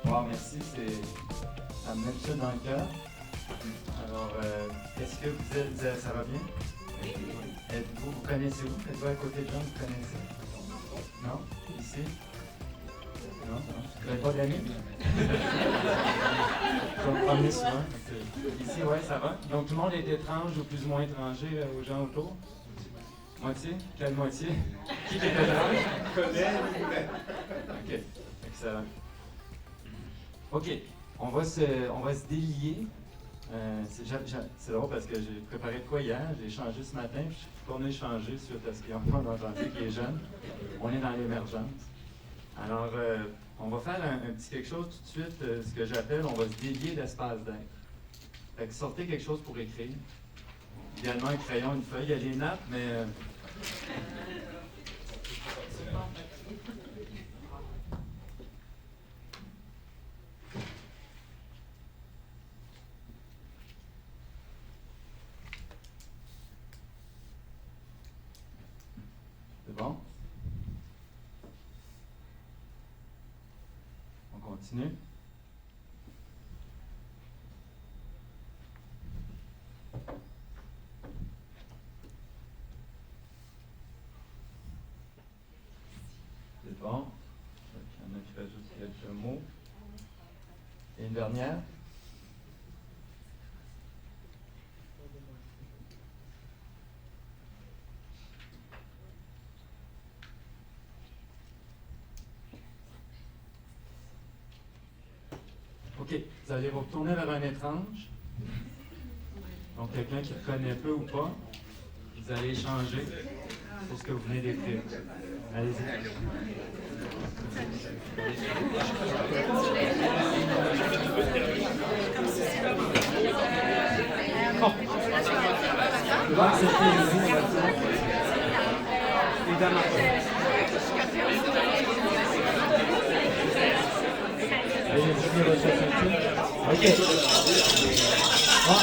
Wow, merci, ça me met ça dans le cœur. Alors, est-ce que vous êtes, ça va bien? Oui. Vous connaissez où? Êtes-vous à côté de gens que vous connaissez? Non? Ici? Non? Vous n'avez pas d'amis? Je vais me promener souvent. Ici, oui, ça va. Donc, tout le monde est étrange ou plus ou moins étranger aux gens autour? Moitié? Quelle moitié? Qui est étrange? Connaît? OK. Excellent. OK. On va se délier. C'est drôle parce que j'ai préparé de quoi hier, j'ai échangé ce matin, puis je suis retourné échanger suite à ce qu'on a entendu qui est jeune. On est dans l'émergence. Alors, on va faire un petit quelque chose tout de suite, ce que j'appelle, on va se délier d'espace d'être. Fait que sortez quelque chose pour écrire. Idéalement, un crayon, une feuille, il y a des nappes, mais... C'est bon? On continue? C'est bon. Il y en a qui rajoutent quelques mots. Et une dernière? OK. Vous allez vous retourner vers un étrange. Donc, quelqu'un qui reconnaît peu ou pas. Vous allez échanger sur ce que vous venez d'écrire. Allez-y. Bon. Je vais accepter ici. Évidemment. OK. Ah.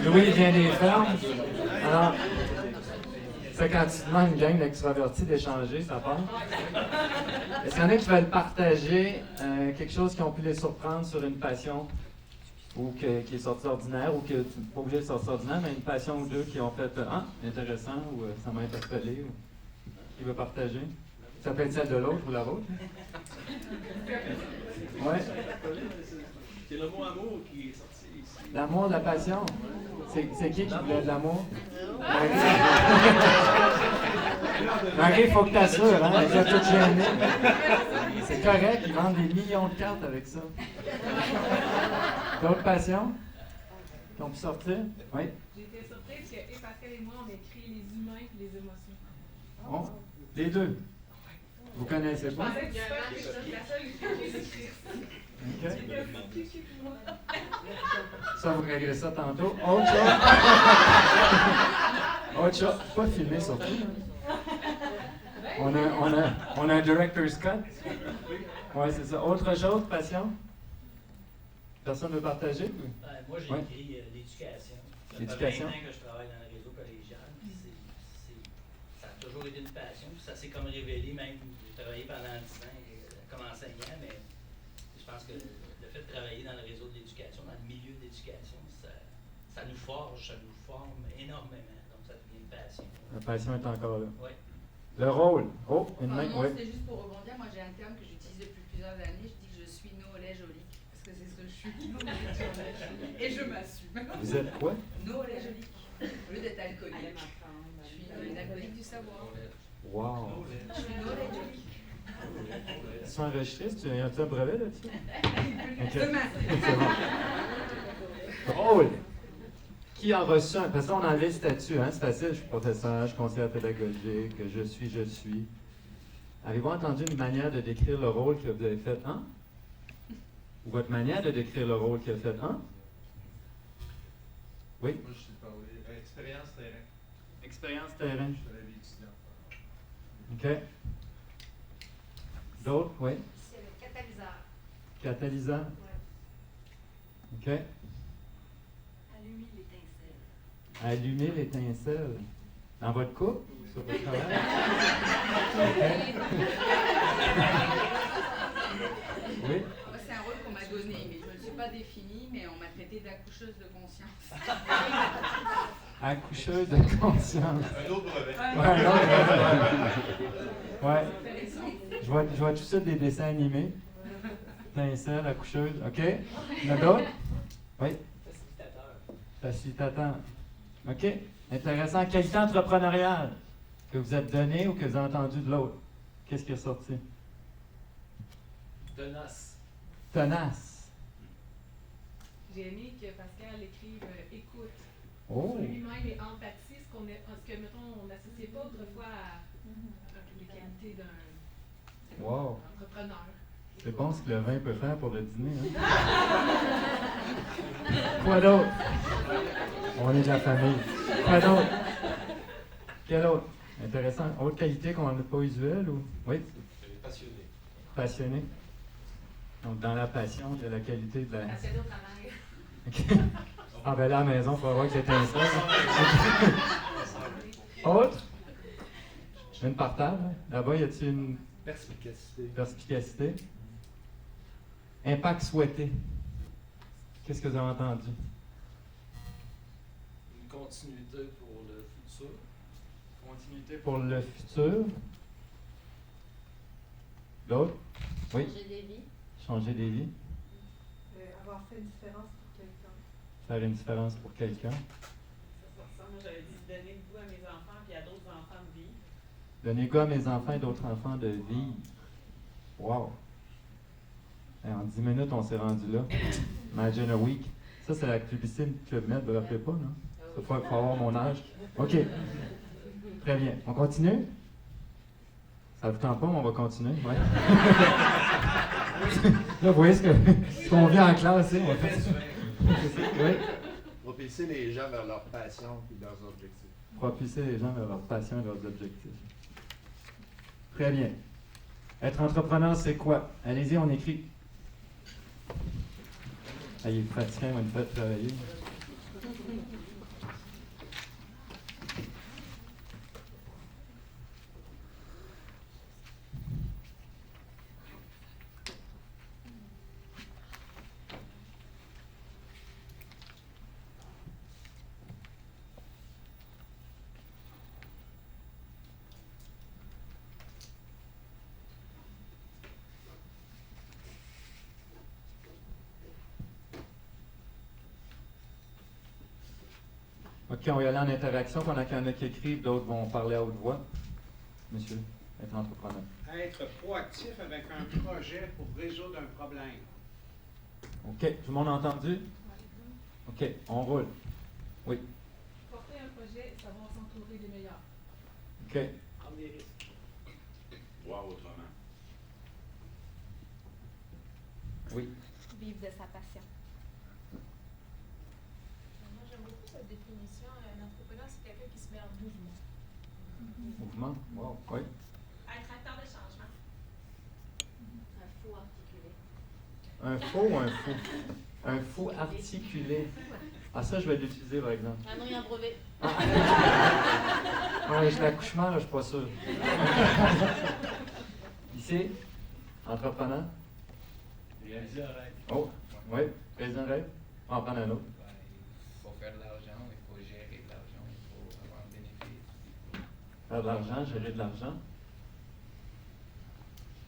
Louis vient des fermes. Alors, c'est quand tu demandes une gang d'extravertis d'échanger, ça part. Est-ce qu'il y en a qui veulent partager quelque chose qui ont pu les surprendre sur une passion ou qui est sorti d'ordinaire, ou que tu n'es pas obligé de sortir d'ordinaire, mais une passion ou deux qui ont fait intéressant ou ça m'a interpellé ou qui veut partager? Ça peut être celle de l'autre ou la vôtre. Ouais. C'est le mot amour qui est sorti ici. L'amour, la passion. C'est qui voulait de l'amour? Marie, il faut que tu assures, hein? Elle est toute gênée. C'est correct, ils vendent des millions de cartes avec ça. D'autres passions qui ont pu sortir? Oui. J'ai été surprise que Pascal et moi, on a créé les humains et les émotions. Bon, les deux. Vous connaissez pas? Je pensais que c'était la seule qui a écrit ça. OK. J'ai pour moi. Ça, vous réglez ça tantôt. Autre chose? Autre chose? Pas filmé surtout. On a un director's cut. Oui, c'est ça. Autre chose, passion? Personne ne veut partager? Moi, j'ai écrit l'éducation. Ça fait 20 L'éducation. ans que je travaille dans le réseau collégial. Ça a toujours été une passion. Puis ça s'est comme révélé, même, j'ai travaillé pendant 10 ans comme enseignant, mais je pense que le fait de travailler dans le réseau de l'éducation, dans le milieu de l'éducation, ça nous forge, ça nous forme énormément. Donc, ça devient une passion. La passion est encore là. Oui. Le rôle. Oh, une main. Moi, Oui. c'était juste pour rebondir. Moi, j'ai un terme que j'utilise depuis plusieurs années. Je dis que je suis noolé-jolique. Parce que c'est ce que je suis. Et je m'assume. Vous êtes quoi? Noolé-jolique. Au lieu d'être alcoolique, je suis une alcoolique du savoir. Wow. Je suis noolé-jolique. Ils sont enregistrés? Tu as un brevet là-dessus? OK. Demain. C'est bon. Drôle. Qui a reçu un... Parce qu'on a enlevé le statut, hein? C'est facile. Je suis professeur, je suis conseiller pédagogique, je suis. Avez-vous entendu une manière de décrire le rôle que vous avez fait, hein? Ou votre manière de décrire le rôle qu'il a fait, hein? Oui? Moi, je sais parler. Expérience terrain. Expérience terrain. Je suis la vie étudiante. OK. D'autres? Oui? C'est le catalyseur. Catalyseur? Ouais. OK. Allumer l'étincelle. Allumer l'étincelle. Dans votre couple ou sur votre travail? Oui? Moi, c'est un rôle qu'on m'a donné, mais je ne me suis pas définie, mais on m'a traité d'accoucheuse de conscience. Accoucheuse de conscience. Un autre brevet. Ouais, non, ouais. Je vois tout ça des dessins animés. Étincelle, accoucheuse. OK? Il y en a d'autres? Oui? Facilitateur. Facilitateur. OK. Intéressant. Qualité entrepreneuriale que vous êtes donné ou que vous avez entendu de l'autre? Qu'est-ce qui est sorti? Tenace. Tenace. J'ai aimé que Pascal écrive écoute. Oh! Lui-même et empathie, ce que, mettons, on n'associait pas autrefois à les qualités d'un Wow! entrepreneur. C'est bon ce que le vin peut faire pour le dîner, hein? Quoi d'autre? On est de la famille. Quoi d'autre? Quelle autre? Intéressant. Autre qualité qu'on n'a pas usuelle ou? Oui? Passionné. Passionné. Donc, dans la passion, il y a la qualité de la. Passionné au travail. OK. Ah, ben là, à la maison, il faut voir que j'étincelle. Autre? Une par table. Hein? Là-bas, y a-t-il une Perspicacité. perspicacité? Impact souhaité. Qu'est-ce que vous avez entendu? Une continuité pour le futur. Continuité pour le futur. D'autres? Oui? Changer des vies. Changer des vies. Avoir fait une différence pour quelqu'un. Faire une différence pour quelqu'un. Ça, moi, j'avais dit donner le goût à mes enfants puis à d'autres enfants de vivre. Donner goût à mes enfants et d'autres enfants de vivre. Wow! En 10 minutes, on s'est rendu là. Imagine a week. Ça, c'est la publicité de Club Med, vous ne vous rappelez pas, non? Il faut avoir mon âge. OK. Très bien. On continue? Ça ne vous tente pas, mais on va continuer. Ouais. Là, vous voyez ce qu'on vit en classe, hein? On fait ça. Oui. Propulser les gens vers leur passion et leurs objectifs. Propulser les gens vers leur passion et leurs objectifs. Très bien. Être entrepreneur, c'est quoi? Allez-y, on écrit. Ah, il est pratiquant, il va nous faire travailler. OK, on va y aller en interaction. Pendant qu'il y en a qui écrivent, d'autres vont parler à haute voix. Monsieur, être entrepreneur. Être proactif avec un projet pour résoudre un problème. OK, tout le monde a entendu? OK, on roule. Oui, Porter un projet, savoir s'entourer des meilleurs. OK. Prendre des risques. Voir autrement. Oui. Vivre de sa passion. Moi, j'aime beaucoup cette définition. Un entrepreneur, c'est quelqu'un qui se met en mouvement. Mouvement, wow, oui. Être acteur de changement. Un fou articulé. Un faux ou un fou? Un fou articulé. Ah, ça, je vais l'utiliser, par exemple. Ah non, il y a un brevet. Ouais, j'ai l'accouchement, là, je suis pas sûr. Ici, entrepreneur. Réaliser un rêve. Oh, oui, président rêve. On va en prendre un autre. Il faut faire de l'argent, il faut gérer de l'argent, il faut avoir un bénéfice. Faire de l'argent, gérer de l'argent.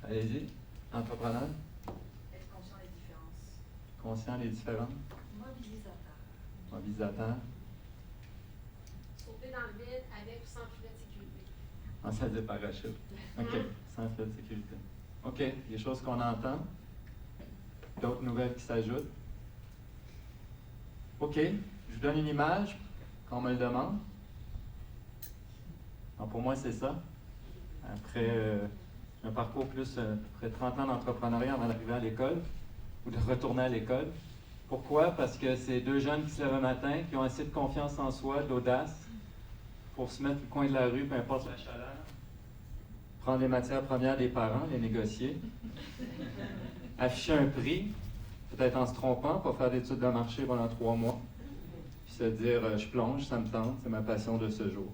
Allez-y, entrepreneur. Être conscient des différences. Conscient des différences. Mobilisateur. Mobilisateur. Sauter dans le vide avec ou sans filet de sécurité. En salle de parachute. OK, sans filet de sécurité. OK, des choses qu'on entend. D'autres nouvelles qui s'ajoutent. OK, je vous donne une image qu'on me le demande. Alors pour moi, c'est ça. Après un parcours plus après 30 ans d'entrepreneuriat avant d'arriver à l'école ou de retourner à l'école. Pourquoi? Parce que c'est deux jeunes qui se lèvent un matin, qui ont assez de confiance en soi, d'audace, pour se mettre au coin de la rue, peu importe la chaleur, prendre les matières premières des parents, les négocier, afficher un prix, peut-être en se trompant, pas faire d'études de marché pendant 3 mois, puis puis se dire je plonge, ça me tente, c'est ma passion de ce jour.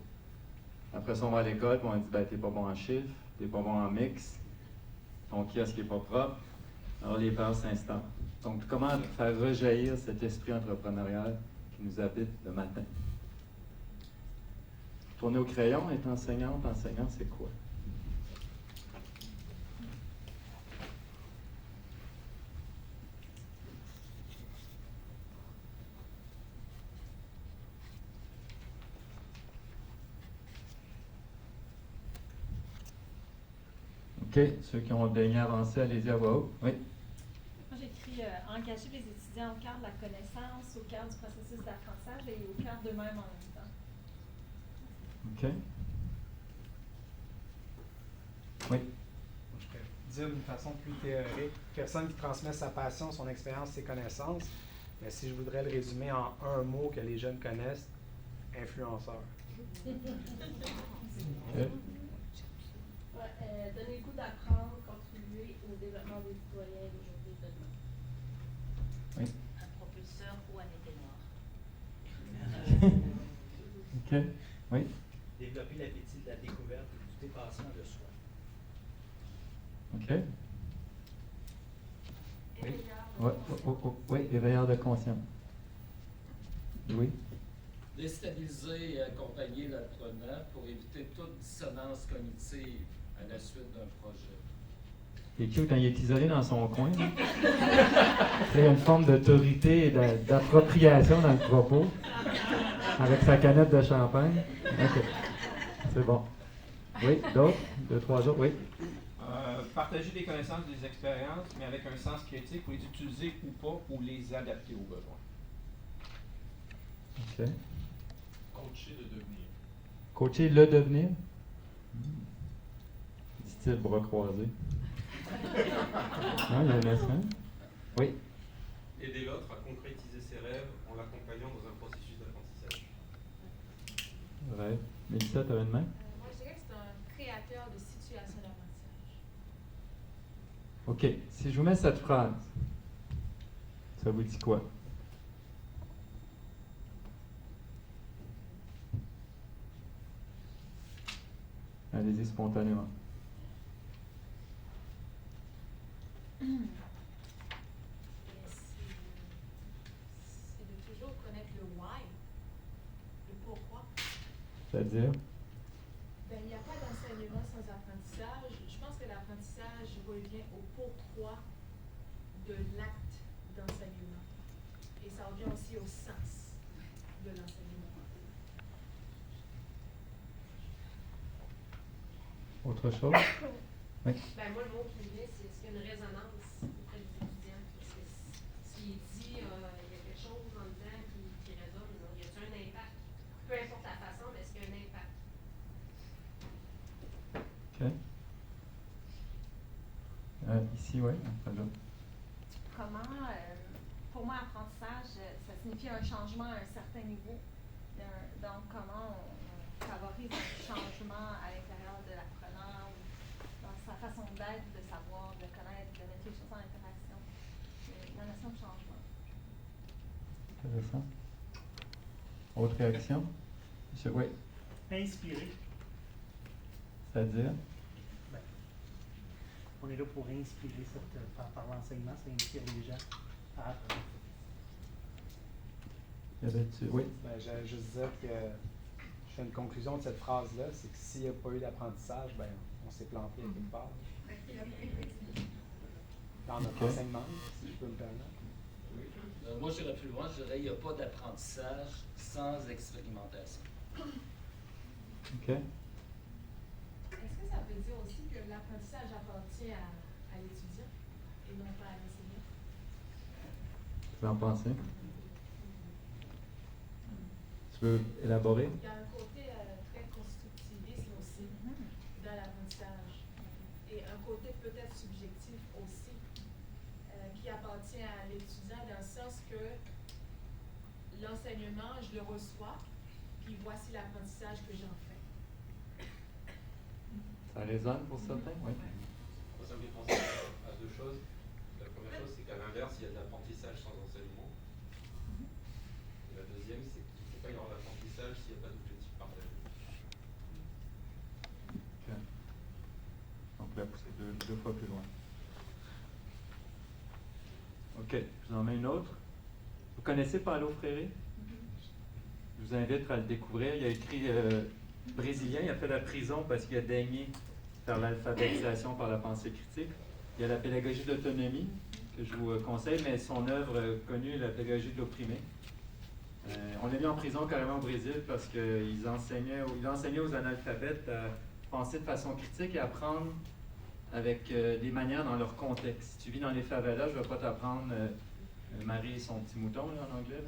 Après ça, on va à l'école, puis on dit ben, t'es pas bon en chiffres, t'es pas bon en mix, ton kiosque n'est pas propre. Alors les peurs s'installent. Donc, comment faire rejaillir cet esprit entrepreneurial qui nous habite le matin? Tourner au crayon, être enseignante, enseignant, c'est quoi? OK. Ceux qui ont daigné avancer, allez-y à voix haute. Oui. Moi, j'écris engager les étudiants au cœur de la connaissance, au cœur du processus d'apprentissage et au cœur d'eux-mêmes en même temps. OK. Oui. Je pourrais dire d'une façon plus théorique, personne qui transmet sa passion, son expérience, ses connaissances. Mais si je voudrais le résumer en un mot que les jeunes connaissent, influenceur. Okay. Donner le goût d'apprendre, contribuer au développement des citoyens d'aujourd'hui et de demain. Oui. Un propulseur ou un été noir. OK. Oui. Développer l'appétit de la découverte et du dépassement de soi. OK. Oui. Oui, éveilleur de conscience. Oui. Déstabiliser et accompagner l'apprenant pour éviter toute dissonance cognitive à la suite d'un projet. Il est cute quand il est isolé dans son coin. Il y a une forme d'autorité et d'appropriation dans le propos, avec sa canette de champagne. OK. C'est bon. Oui, d'autres? 2, 3 autres, oui. Partager des connaissances, des expériences, mais avec un sens critique pour les utiliser ou pas, ou les adapter aux besoins. OK. Coacher le devenir. Coacher le devenir? Dit-il bras croisés. Non, il y en a ça. Oui. Aider l'autre à concrétiser ses rêves en l'accompagnant dans un processus d'apprentissage. Ouais. Mélissa, tu avais une main? Moi, je dirais que c'est un créateur de situations d'apprentissage. OK. Si je vous mets cette phrase, ça vous dit quoi? Allez-y spontanément. C'est de toujours connaître le why, le pourquoi. C'est-à-dire? Ben, il n'y a pas d'enseignement sans apprentissage. Je pense que l'apprentissage revient au pourquoi de l'acte d'enseignement. Et ça revient aussi au sens de l'enseignement. Autre chose? Oui. Ben moi, le mot qui me vient, c'est est-ce qu'il y a une résonance auprès des étudiants? Parce que s'il dit, il y a quelque chose en dedans qui résonne, là. Y a-t-il un impact? Peu importe la façon, mais est-ce qu'il y a un impact? OK. Ici, oui. Comment, pour moi, apprentissage, ça signifie un changement à un certain niveau. Donc, comment on favorise un changement à l'intérieur de l'apprenant, ou dans sa façon d'être, de savoir, de connaître, de mettre les choses en interaction. La notion de changement. Intéressant. Autre réaction? Monsieur, oui. Inspirer. C'est-à-dire? Ben, on est là pour inspirer par l'enseignement, ça inspire les gens à apprendre. Oui. Ben, j'allais juste dire que je fais une conclusion de cette phrase-là, c'est que s'il n'y a pas eu d'apprentissage, ben, on s'est planté à quelque part. Dans notre enseignement, si je peux me permettre. Moi, j'irais plus loin, je dirais qu'il n'y a pas d'apprentissage sans expérimentation. OK. Est-ce que ça veut dire aussi que l'apprentissage appartient à l'étudiant et non pas à l'enseignant? Vous en pensez? Tu veux élaborer? Il y a un côté très constructiviste aussi dans l'apprentissage et un côté peut-être subjectif aussi qui appartient à l'étudiant dans le sens que l'enseignement, je le reçois, puis voici l'apprentissage que j'en fais. Ça résonne pour certains? Oui. Moi, ça me fait penser à deux choses. La première chose, c'est qu'à l'inverse, il y a de l'apprentissage sans enseignement. Et la deuxième, c'est qu'il peut pas y avoir d'apprentissage s'il n'y a pas d'objectif partagé. Ok. Donc là, pousser deux fois plus loin. OK, je vous en mets une autre. Vous connaissez Paulo Freire? Je vous invite à le découvrir. Il a écrit brésilien, il a fait la prison parce qu'il a daigné faire l'alphabétisation par la pensée critique. Il y a la pédagogie de l'autonomie, que je vous conseille, mais son œuvre connue est la pédagogie de l'opprimé. On l'a mis en prison carrément au Brésil parce qu'il enseignait aux analphabètes à penser de façon critique et apprendre avec des manières dans leur contexte. Si tu vis dans les favelas, je ne vais pas t'apprendre Marie et son petit mouton là, en anglais.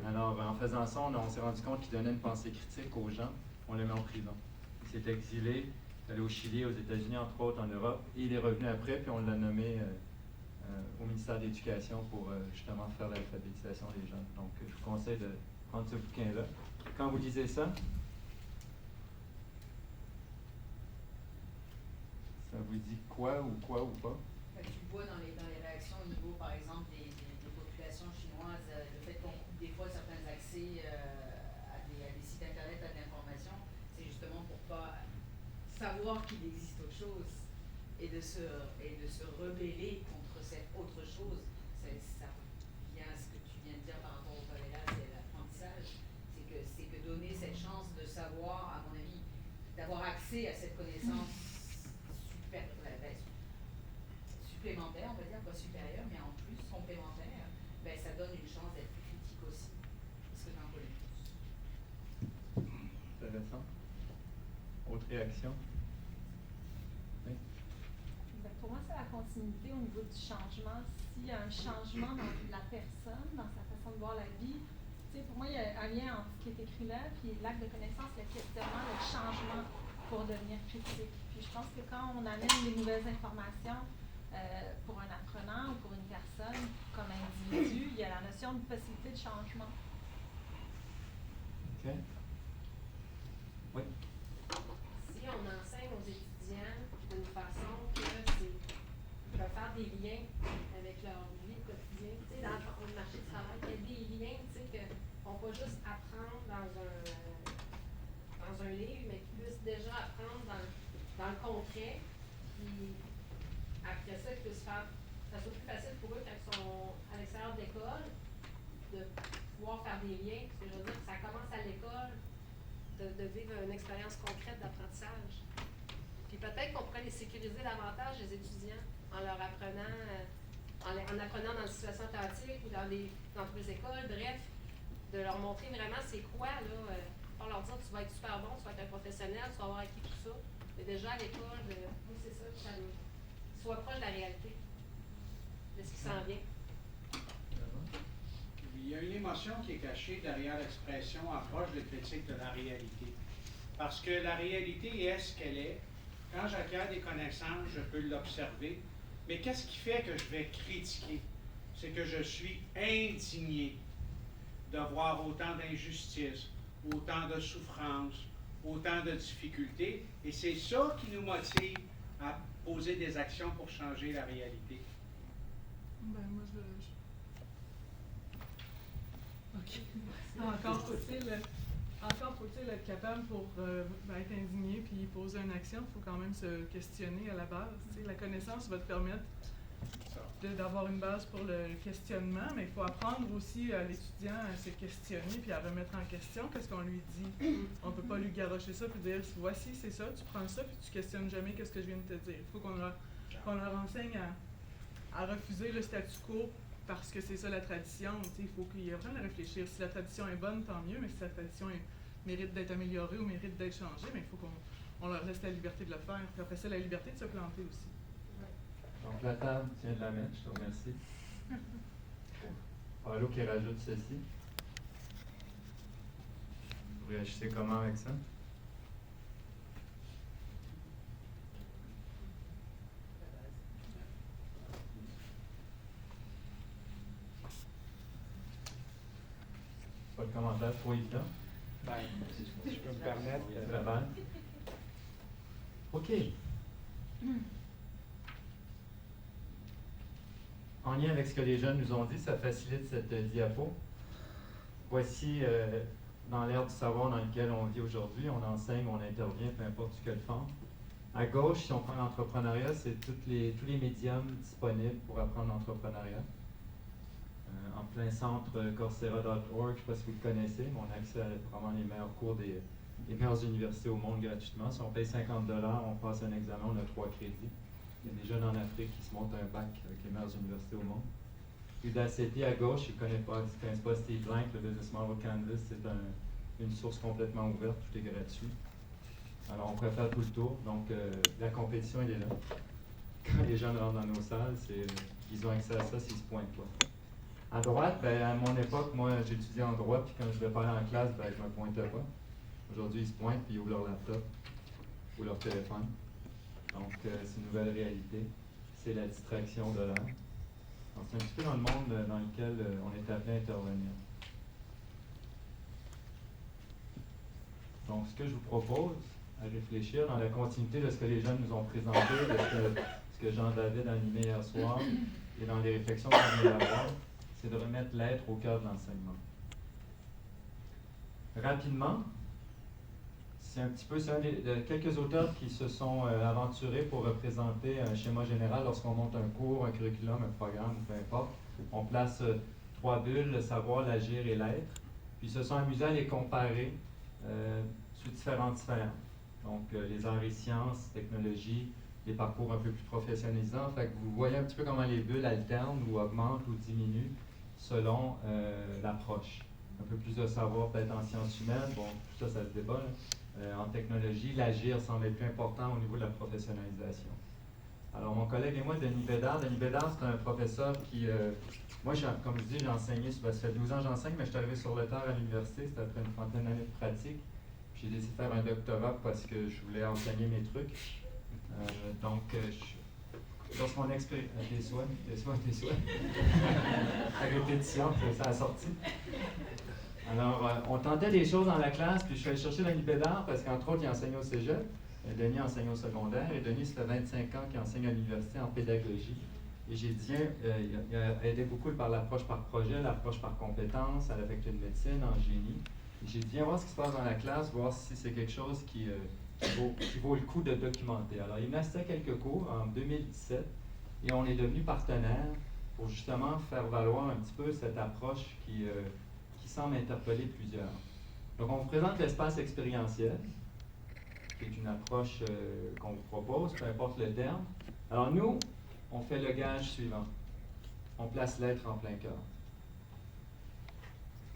Alors, en faisant ça, on s'est rendu compte qu'il donnait une pensée critique aux gens. On l'a mis en prison. Il s'est exilé, il est allé au Chili, aux États-Unis, entre autres, en Europe, et il est revenu après, puis on l'a nommé au ministère de l'Éducation pour justement faire l'alphabétisation des jeunes. Donc, je vous conseille de prendre ce bouquin-là. Quand vous lisez ça, ça vous dit quoi ou pas? Tu vois dans les réactions au niveau, par exemple, des populations chinoises, le fait qu'on coupe des fois certains accès à des sites internet, à de l'information, c'est justement pour pas savoir qu'il existe autre chose et de se rebeller contre cette autre chose. Ça vient à ce que tu viens de dire par rapport au favelas, c'est l'apprentissage. C'est que donner cette chance de savoir, à mon avis, d'avoir accès à cette connaissance supplémentaire, on va dire, pas supérieure, mais en plus complémentaire, ben, ça donne une chance d'être plus critique aussi, parce que j'en connais plus. Intéressant. Autre réaction? Oui. Ben, pour moi, c'est la continuité au niveau du changement. S'il y a un changement dans la personne, dans sa façon de voir la vie, tu sais, pour moi, il y a un lien entre ce qui est écrit là, puis l'acte de connaissance, le questionnement, le changement pour devenir critique. Puis je pense que quand on amène des nouvelles informations pour un apprenant ou pour une personne comme individu, il y a la notion de possibilité de changement. OK. Oui. Si on enseigne aux étudiants d'une façon qu'ils peuvent faire des liens avec leur vie quotidienne, tu sais, dans le marché du travail, il y a des liens, tu sais, qu'on ne va pas juste apprendre dans un livre, mais qu'ils puissent déjà apprendre dans le concret, puis après ça, qu'ils puissent faire, ça soit plus facile pour eux quand ils sont à l'extérieur de l'école, de pouvoir faire des liens, parce que je veux dire, ça commence à l'école, de vivre une expérience concrète d'apprentissage. Puis peut-être qu'on pourrait les sécuriser davantage, les étudiants, en leur apprenant, en apprenant dans une situation thématique ou dans les écoles, bref, de leur montrer vraiment c'est quoi, là, pour leur dire tu vas être super bon, tu vas être un professionnel, tu vas avoir acquis tout ça. Mais déjà à l'école, moi c'est ça, que ça soit proche de la réalité, de ce qui s'en vient. Il y a une émotion qui est cachée derrière l'expression approche de critique de la réalité. Parce que la réalité est ce qu'elle est. Quand j'acquiers des connaissances, je peux l'observer. Mais qu'est-ce qui fait que je vais critiquer? C'est que je suis indigné de voir autant d'injustices, autant de souffrances, autant de difficultés. Et c'est ça qui nous motive à poser des actions pour changer la réalité. Ben, moi, OK. Encore faut-il être capable pour être indigné puis poser une action. Il faut quand même se questionner à la base. Tu sais, la connaissance va te permettre d'avoir une base pour le questionnement, mais il faut apprendre aussi à l'étudiant à se questionner puis à remettre en question qu'est-ce qu'on lui dit. On ne peut pas lui garrocher ça puis dire voici, c'est ça, tu prends ça puis tu questionnes jamais qu'est-ce que je viens de te dire. Il faut qu'on leur enseigne à refuser le statu quo parce que c'est ça la tradition. Il faut qu'ils apprennent à réfléchir. Si la tradition est bonne, tant mieux, mais si la tradition mérite d'être améliorée ou mérite d'être changée, mais il faut qu'on leur laisse la liberté de le faire. Puis après ça, la liberté de se planter aussi. Donc la table tient de la mettre, je te remercie. Paulo qui rajoute ceci. Vous réagissez comment avec ça? Pas de commentaire trop évident? Ben, si je peux me permettre. OK. En lien avec ce que les jeunes nous ont dit, ça facilite cette diapo. voici dans l'ère du savoir dans lequel on vit aujourd'hui. On enseigne, on intervient, peu importe ce que le font. À gauche, si on prend l'entrepreneuriat, c'est tous les médiums disponibles pour apprendre l'entrepreneuriat. En plein centre, Coursera.org, je ne sais pas si vous le connaissez, mais on a accès à vraiment les meilleurs cours des meilleures universités au monde gratuitement. Si on paye 50$, on passe un examen, on a 3 crédits. Il y a des jeunes en Afrique qui se montent un bac avec les meilleures universités au monde. Udacity à gauche, ils ne connaissent pas Steve Blank, le Business Model Canvas, c'est une source complètement ouverte, tout est gratuit. Alors on préfère tout le tour, donc la compétition elle est là. Quand les jeunes rentrent dans nos salles, ils ont accès à ça s'ils se pointent pas. À droite, à mon époque, moi j'étudiais en droit, puis quand je devais parler en classe, je ne me pointais pas. Aujourd'hui, ils se pointent, puis ils ouvrent leur laptop ou leur téléphone. Donc c'est une nouvelle réalité, c'est la distraction de l'heure. C'est un petit peu dans le monde dans lequel on est appelé à intervenir. Donc, ce que je vous propose à réfléchir dans la continuité de ce que les jeunes nous ont présenté, de ce que Jean-David a animé hier soir, et dans les réflexions qu'on vient d'avoir, c'est de remettre l'être au cœur de l'enseignement. Rapidement, c'est un de quelques auteurs qui se sont aventurés pour représenter un schéma général lorsqu'on monte un cours, un curriculum, un programme, peu importe. On place 3 bulles, le savoir, l'agir et l'être. Puis ils se sont amusés à les comparer sous différentes sphères. Donc les arts et sciences, technologie, les parcours un peu plus professionnalisants. Fait que vous voyez un petit peu comment les bulles alternent ou augmentent ou diminuent selon l'approche. Un peu plus de savoir peut-être en sciences humaines, bon, tout ça, ça se débat, là. En technologie, l'agir semble être plus important au niveau de la professionnalisation. Alors, mon collègue et moi, Denis Bédard, c'est un professeur qui, moi, comme je dis, j'ai enseigné, ça fait 12 ans que j'enseigne, mais je suis arrivé sur le tard à l'université, c'était après une trentaine d'années de pratique. J'ai décidé de faire un doctorat parce que je voulais enseigner mes trucs. Lorsqu'on expérimente des souhaits, à répétition, ça a sorti. Alors, on tentait des choses dans la classe, puis je suis allé chercher Denis Bédard parce qu'entre autres, il enseignait au cégep. Denis enseigne au secondaire, et Denis, ça fait 25 ans qu'il enseigne à l'université en pédagogie. Et j'ai dit, il a aidé beaucoup par l'approche par projet, l'approche par compétence, à la faculté de médecine, en génie. Et j'ai dit, viens voir ce qui se passe dans la classe, voir si c'est quelque chose qui vaut le coup de documenter. Alors, il m'a assisté à quelques cours en 2017, et on est devenus partenaires pour justement faire valoir un petit peu cette approche qui semble interpeller plusieurs. Donc, on vous présente l'espace expérientiel, qui est une approche qu'on vous propose, peu importe le terme. Alors, nous, on fait le gage suivant. On place l'être en plein cœur.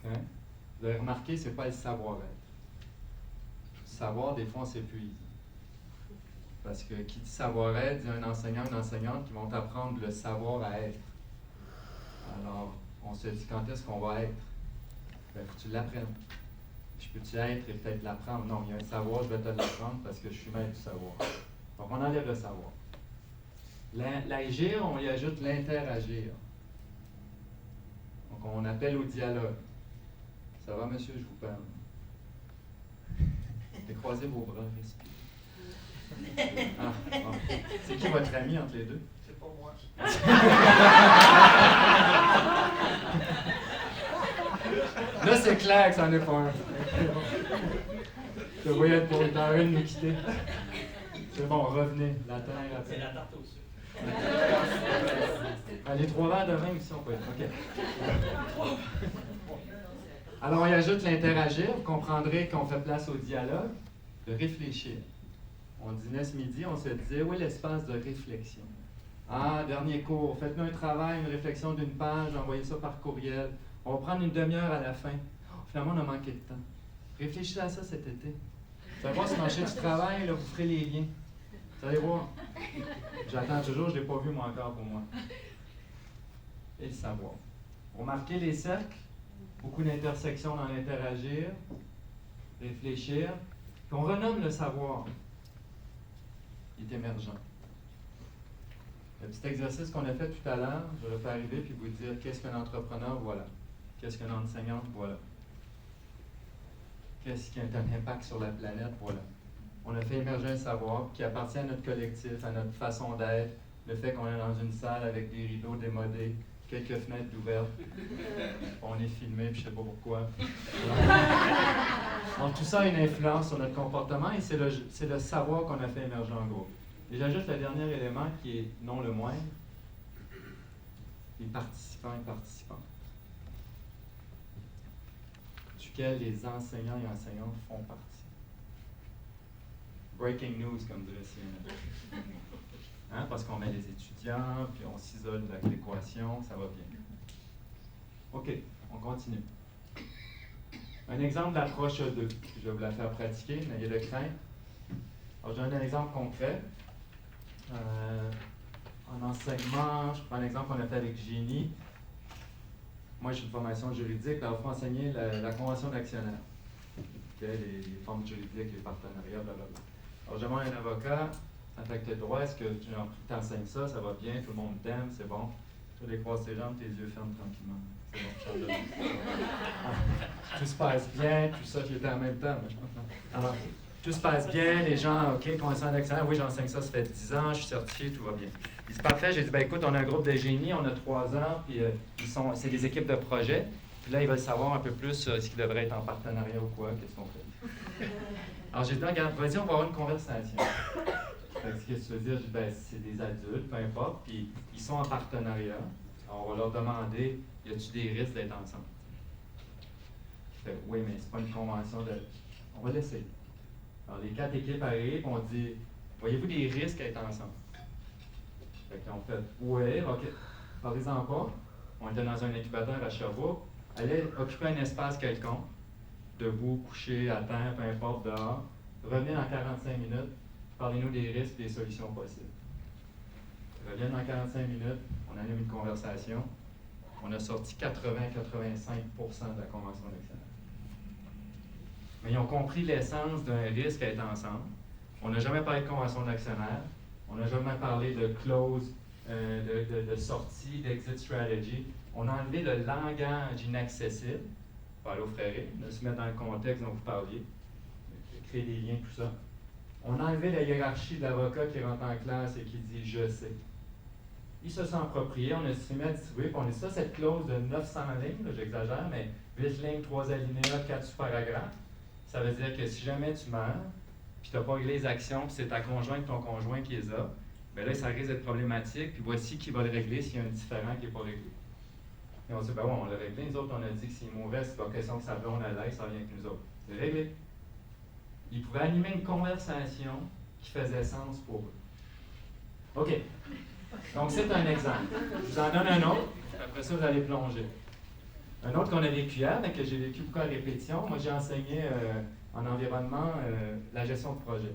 Okay? Vous avez remarqué, ce n'est pas le savoir-être. Le savoir, des fois, on s'épuise. Parce que qui dit savoir-être, dit un enseignant, une enseignante qui vont apprendre le savoir à être. Alors, on se dit quand est-ce qu'on va être? Il faut que tu l'apprennes. Je peux-tu être et peut-être l'apprendre? Non, il y a un savoir, je vais te l'apprendre parce que je suis maître du savoir. Donc, on enlève le savoir. L'agir, on y ajoute l'interagir. Donc, on appelle au dialogue. Ça va, monsieur, je vous parle. Décroisez vos bras, respirez. Ah, bon. C'est qui votre ami entre les deux? C'est pas moi. Là, c'est clair que ça n'en est pas un. Je voyais être pour dans une nous quitter. C'est bon, revenez. La terre, c'est la tarte au sucre. Les 3 verres de vin aussi, on peut être. OK. Alors, on y ajoute l'interagir. Vous comprendrez qu'on fait place au dialogue, de réfléchir. On dînait ce midi, on se disait, où est l'espace de réflexion? Ah, dernier cours, faites-nous un travail, une réflexion d'une page, envoyez ça par courriel. On va prendre une demi-heure à la fin. Oh, finalement, on a manqué de temps. Réfléchissez à ça cet été. Vous allez voir sur le marché du travail, là, vous ferez les liens. Vous allez voir. J'attends toujours, je ne l'ai pas vu moi encore pour moi. Et le savoir. Remarquez les cercles, beaucoup d'intersections dans l'interagir, réfléchir. Puis on renomme le savoir. Il est émergent. Le petit exercice qu'on a fait tout à l'heure, je vais faire arriver puis vous dire qu'est-ce qu'un entrepreneur, voilà. Qu'est-ce qu'un enseignant, voilà. Qu'est-ce qui a un impact sur la planète, voilà. On a fait émerger un savoir qui appartient à notre collectif, à notre façon d'être, le fait qu'on est dans une salle avec des rideaux démodés, quelques fenêtres d'ouvertes. On est filmé, puis je sais pas pourquoi. Donc tout ça a une influence sur notre comportement et c'est le savoir qu'on a fait émerger en groupe. Et j'ajoute le dernier élément qui est non le moindre, les participants et participantes, duquel les enseignants et enseignantes font partie. Breaking news, comme dirait CNN. Hein, parce qu'on met les étudiants, puis on s'isole de l'équation, ça va bien. OK, on continue. Un exemple d'approche 2. Je vais vous la faire pratiquer, n'ayez de crainte. Alors, je donne un exemple concret. En enseignement, je prends un exemple qu'on a fait avec Génie. Moi, j'ai une formation juridique, là, il faut enseigner la convention d'actionnaire. Okay, les formes juridiques, les partenariats, blablabla. Alors, je demande à un avocat, en tant que droit, est-ce que tu enseignes ça, ça va bien, tout le monde t'aime, c'est bon. Tu les croises tes jambes, tes yeux ferment tranquillement. C'est bon, Charles de tout se passe bien, tout ça, j'étais en même temps. Alors, tout se passe bien, les gens, OK, convention d'actionnaire, oui, j'enseigne ça, ça fait 10 ans, je suis certifié, tout va bien. Il dit, parfait, j'ai dit, ben écoute, on a un groupe de génie, on a 3 ans, puis c'est des équipes de projet. Puis là, ils veulent savoir un peu plus ce qui devrait être en partenariat ou quoi, qu'est-ce qu'on fait. Alors, j'ai dit, regarde, vas-y, on va avoir une conversation. Qu'est-ce que tu veux dire? Ben, c'est des adultes, peu importe, puis ils sont en partenariat. Alors, on va leur demander, y a-t-il des risques d'être ensemble? Fait, oui, mais c'est pas une convention de... On va laisser. Alors, les 4 équipes arrivent, on dit, voyez-vous des risques à être ensemble? Fait qu'on fait, oui, OK, parlez-en pas. On était dans un incubateur à Sherbrooke. Allez occuper un espace quelconque, debout, couché, à terre, peu importe, dehors. Revenez dans 45 minutes. Parlez-nous des risques et des solutions possibles. Reviens dans 45 minutes, on a eu une conversation. On a sorti 80-85% de la convention d'actionnaire. Mais ils ont compris l'essence d'un risque à être ensemble. On n'a jamais parlé de convention d'actionnaire. On n'a jamais parlé de clause, de sortie, d'exit strategy. On a enlevé le langage inaccessible, pas aller au fréré, de se mettre dans le contexte dont vous parliez, créer des liens, tout ça. On a enlevé la hiérarchie de l'avocat qui rentre en classe et qui dit « je sais ». Il se sont appropriés, on a distribué à distribuer, puis on dit ça, cette clause de 900 lignes, là, j'exagère, mais 8 lignes, 3 alinéas, 4 sous-paragraphes, ça veut dire que si jamais tu meurs, puis tu n'as pas réglé les actions, puis c'est ta conjointe, ton conjoint qui les a, bien là, ça risque d'être problématique, puis voici qui va le régler s'il y a un différend qui n'est pas réglé. Et on dit, ben ouais, on l'a réglé, nous autres, on a dit que c'est mauvais, c'est pas question que ça blonde à l'aise, ça vient avec nous autres. C'est réglé. Ils pouvaient animer une conversation qui faisait sens pour eux. OK. Donc, c'est un exemple. Je vous en donne un autre, après ça, vous allez plonger. Un autre qu'on a vécu hier, mais que j'ai vécu beaucoup à répétition. Moi, j'ai enseigné en environnement la gestion de projet.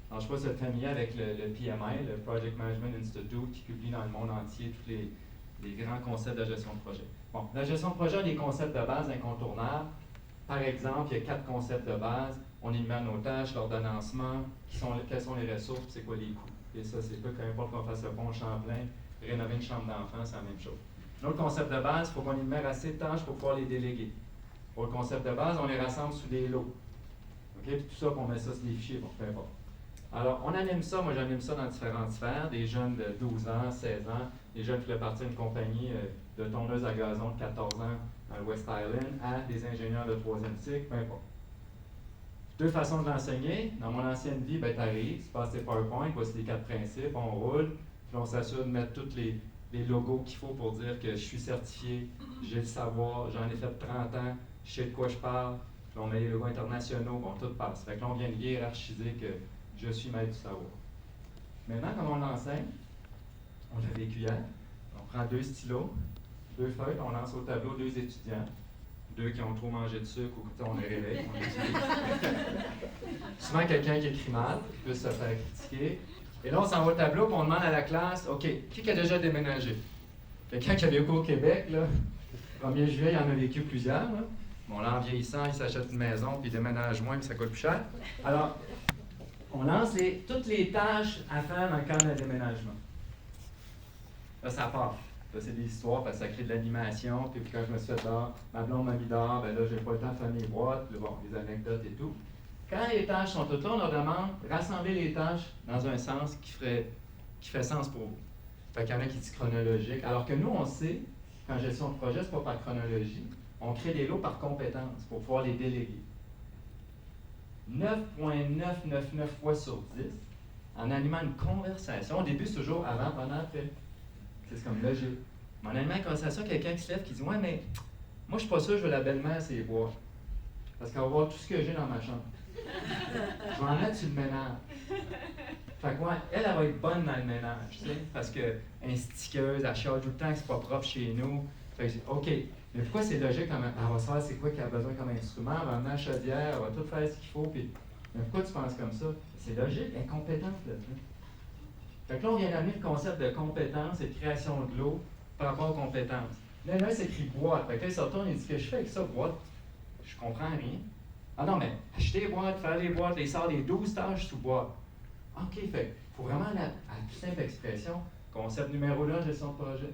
Alors, je ne sais pas si vous êtes familier avec le PMI, le Project Management Institute, qui publie dans le monde entier tous les grands concepts de gestion de projet. Bon, la gestion de projet a des concepts de base incontournables. Par exemple, il y a 4 concepts de base. On énumère nos tâches, l'ordonnancement, quelles sont les ressources, c'est quoi les coûts. Et ça, c'est pas peu importe qu'on fasse un pont Champlain, rénover une chambre d'enfant, c'est la même chose. L'autre concept de base, il faut qu'on énumère assez de tâches pour pouvoir les déléguer. Pour le concept de base, on les rassemble sous des lots. OK? Puis tout ça, on met ça sur des fichiers, bon, peu importe. Alors, on anime ça, moi j'anime ça dans différentes sphères, des jeunes de 12 ans, 16 ans, des jeunes qui faisaient partie d'une compagnie de tondeuses à gazon de 14 ans dans le West Island, à des ingénieurs de 3e cycle, peu importe. 2 façons de l'enseigner. Dans mon ancienne vie, ben, tu arrives, tu passes tes PowerPoint, voici les 4 principes, on roule, puis on s'assure de mettre tous les logos qu'il faut pour dire que je suis certifié, j'ai le savoir, j'en ai fait 30 ans, je sais de quoi je parle, puis on met les logos internationaux, bon, tout passe. Fait que là, on vient de hiérarchiser que je suis maître du savoir. Maintenant, comme on l'enseigne, on l'a vécu hier, on prend 2 stylos, 2 feuilles, on lance au tableau 2 étudiants. 2 qui ont trop mangé de sucre ou on les réveille. Souvent quelqu'un qui écrit mal, qui peut se faire critiquer. Et là, on s'en va au tableau et on demande à la classe, OK, qui a déjà déménagé? Quelqu'un qui a vécu au Québec, là, 1er juillet, il en a vécu plusieurs. Là. Bon, là, en vieillissant, il s'achète une maison, puis il déménage moins, puis ça coûte plus cher. Alors, on lance toutes les tâches à faire dans le cadre d'un déménagement. Là, ça part. Là, c'est des histoires, parce que ça crée de l'animation. Puis quand je me suis fait dehors, ma blonde m'a mis dehors, ben là, j'ai pas le temps de faire mes boîtes, puis bon, les anecdotes et tout. Quand les tâches sont toutes là, on leur demande rassembler les tâches dans un sens qui fait sens pour vous. Fait qu'il y en a qui disent chronologique. Alors que nous, on sait qu'en gestion de projet, ce n'est pas par chronologie. On crée des lots par compétences pour pouvoir les déléguer. 9,999 fois sur 10, en animant une conversation, au début, c'est toujours avant, pendant, après. C'est comme logique. Mais en animant une conversation, quelqu'un qui se lève qui dit « Ouais, mais moi, je suis pas sûr que je veux la belle-mère, c'est bois. Parce qu'elle va voir tout ce que j'ai dans ma chambre. Je vais en mettre sur le ménage. » Fait que ouais, elle va être bonne dans le ménage, tu sais, parce qu'elle est stiqueuse, elle chiale tout le temps que c'est pas propre chez nous. Fait que je dis, OK, mais pourquoi c'est logique? Elle va savoir c'est quoi qu'elle a besoin comme instrument, elle va amener la chaudière, elle va tout faire ce qu'il faut, puis mais pourquoi tu penses comme ça? C'est logique, elle est compétente là-dedans. Fait que là, on vient d'amener le concept de compétence et de création de l'eau par rapport aux compétences. Là, c'est écrit boîte. Fait que là, il se retourne et dit, que je fais avec ça, boîte? Je comprends rien. Ah non, mais acheter les boîtes, faire les boîtes, les sorts des 12 tâches sous boîte. OK, fait il faut vraiment aller à la plus simple expression. Concept numéro 1, gestion de projet.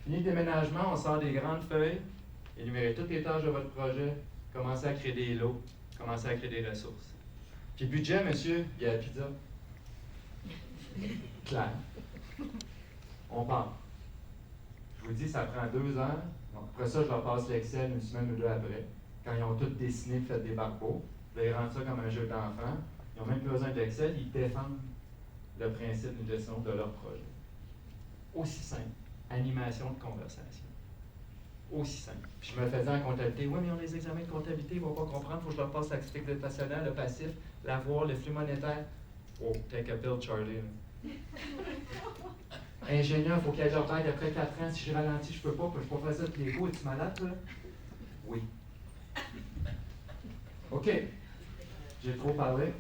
Fini le déménagement, on sort des grandes feuilles, énumérez toutes les tâches de votre projet, commencez à créer des lots, commencez à créer des ressources. Puis budget, monsieur, il y a la pizza. Clair. On part. Je vous dis, ça prend 2 heures. Donc, après ça, je leur passe l'Excel une semaine ou 2 après. Quand ils ont tout dessiné, fait des barbeaux, ils rendent ça comme un jeu d'enfant. Ils n'ont même plus besoin d'Excel, ils défendent le principe d'une gestion de leur projet. Aussi simple. Animation de conversation. Aussi simple. Puis je me faisais en comptabilité. Oui, mais on les examens de comptabilité, ils ne vont pas comprendre, il faut que je leur passe l'activité passionnelle, le passif, l'avoir, le flux monétaire. Oh, take a pill, Charlie. Ingénieur, il faut qu'il aille leur bague après 4 ans. Si je ralentis, je peux pas faire ça tous les jours. Es-tu malade, là? Oui. OK. J'ai trop parlé.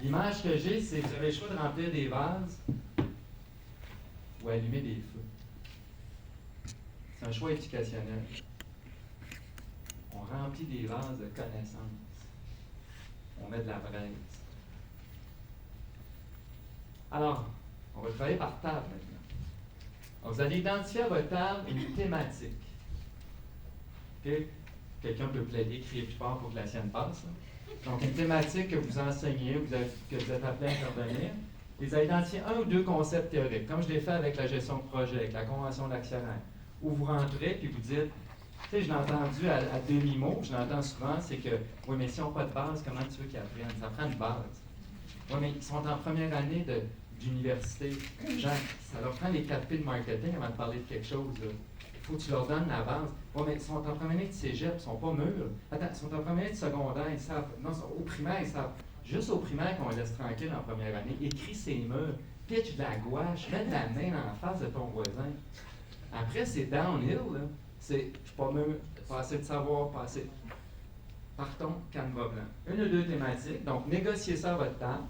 L'image que j'ai, c'est que vous avez le choix de remplir des vases ou allumer des feux. C'est un choix éducationnel. On remplit des vases de connaissances. On met de la braise. Alors, on va travailler par table maintenant. Alors, vous allez identifier à votre table une thématique. Okay? Quelqu'un peut plaider, crier plus fort pour que la sienne passe. Là. Donc, une thématique que vous enseignez, que vous êtes appelé à intervenir. Vous allez identifier 1 ou 2 concepts théoriques, comme je l'ai fait avec la gestion de projet, avec la convention d'actionnaire, où vous rentrez puis vous dites, tu sais, je l'ai entendu à demi-mot, je l'entends souvent, c'est que, oui, mais si on n'a pas de base, comment tu veux qu'ils apprennent? Ça prend une base. Oui, mais ils sont en première année d'université. Genre, ça leur prend les 4 P de marketing avant de parler de quelque chose. Il faut que tu leur donnes la base. Oui, mais ils sont en première année de cégep, ils ne sont pas mûrs. Attends, ils sont en première année de secondaire, ils savent. Non, au primaire, ils savent. Juste au primaire qu'on laisse tranquille en première année. Écris ses murs, pitch de la gouache, mets de la main en face de ton voisin. Après, c'est downhill, là. C'est, je suis pas mûr, pas assez de savoir, pas assez. Partons, canevas blanc. 1 ou 2 thématiques, donc négociez ça à votre table.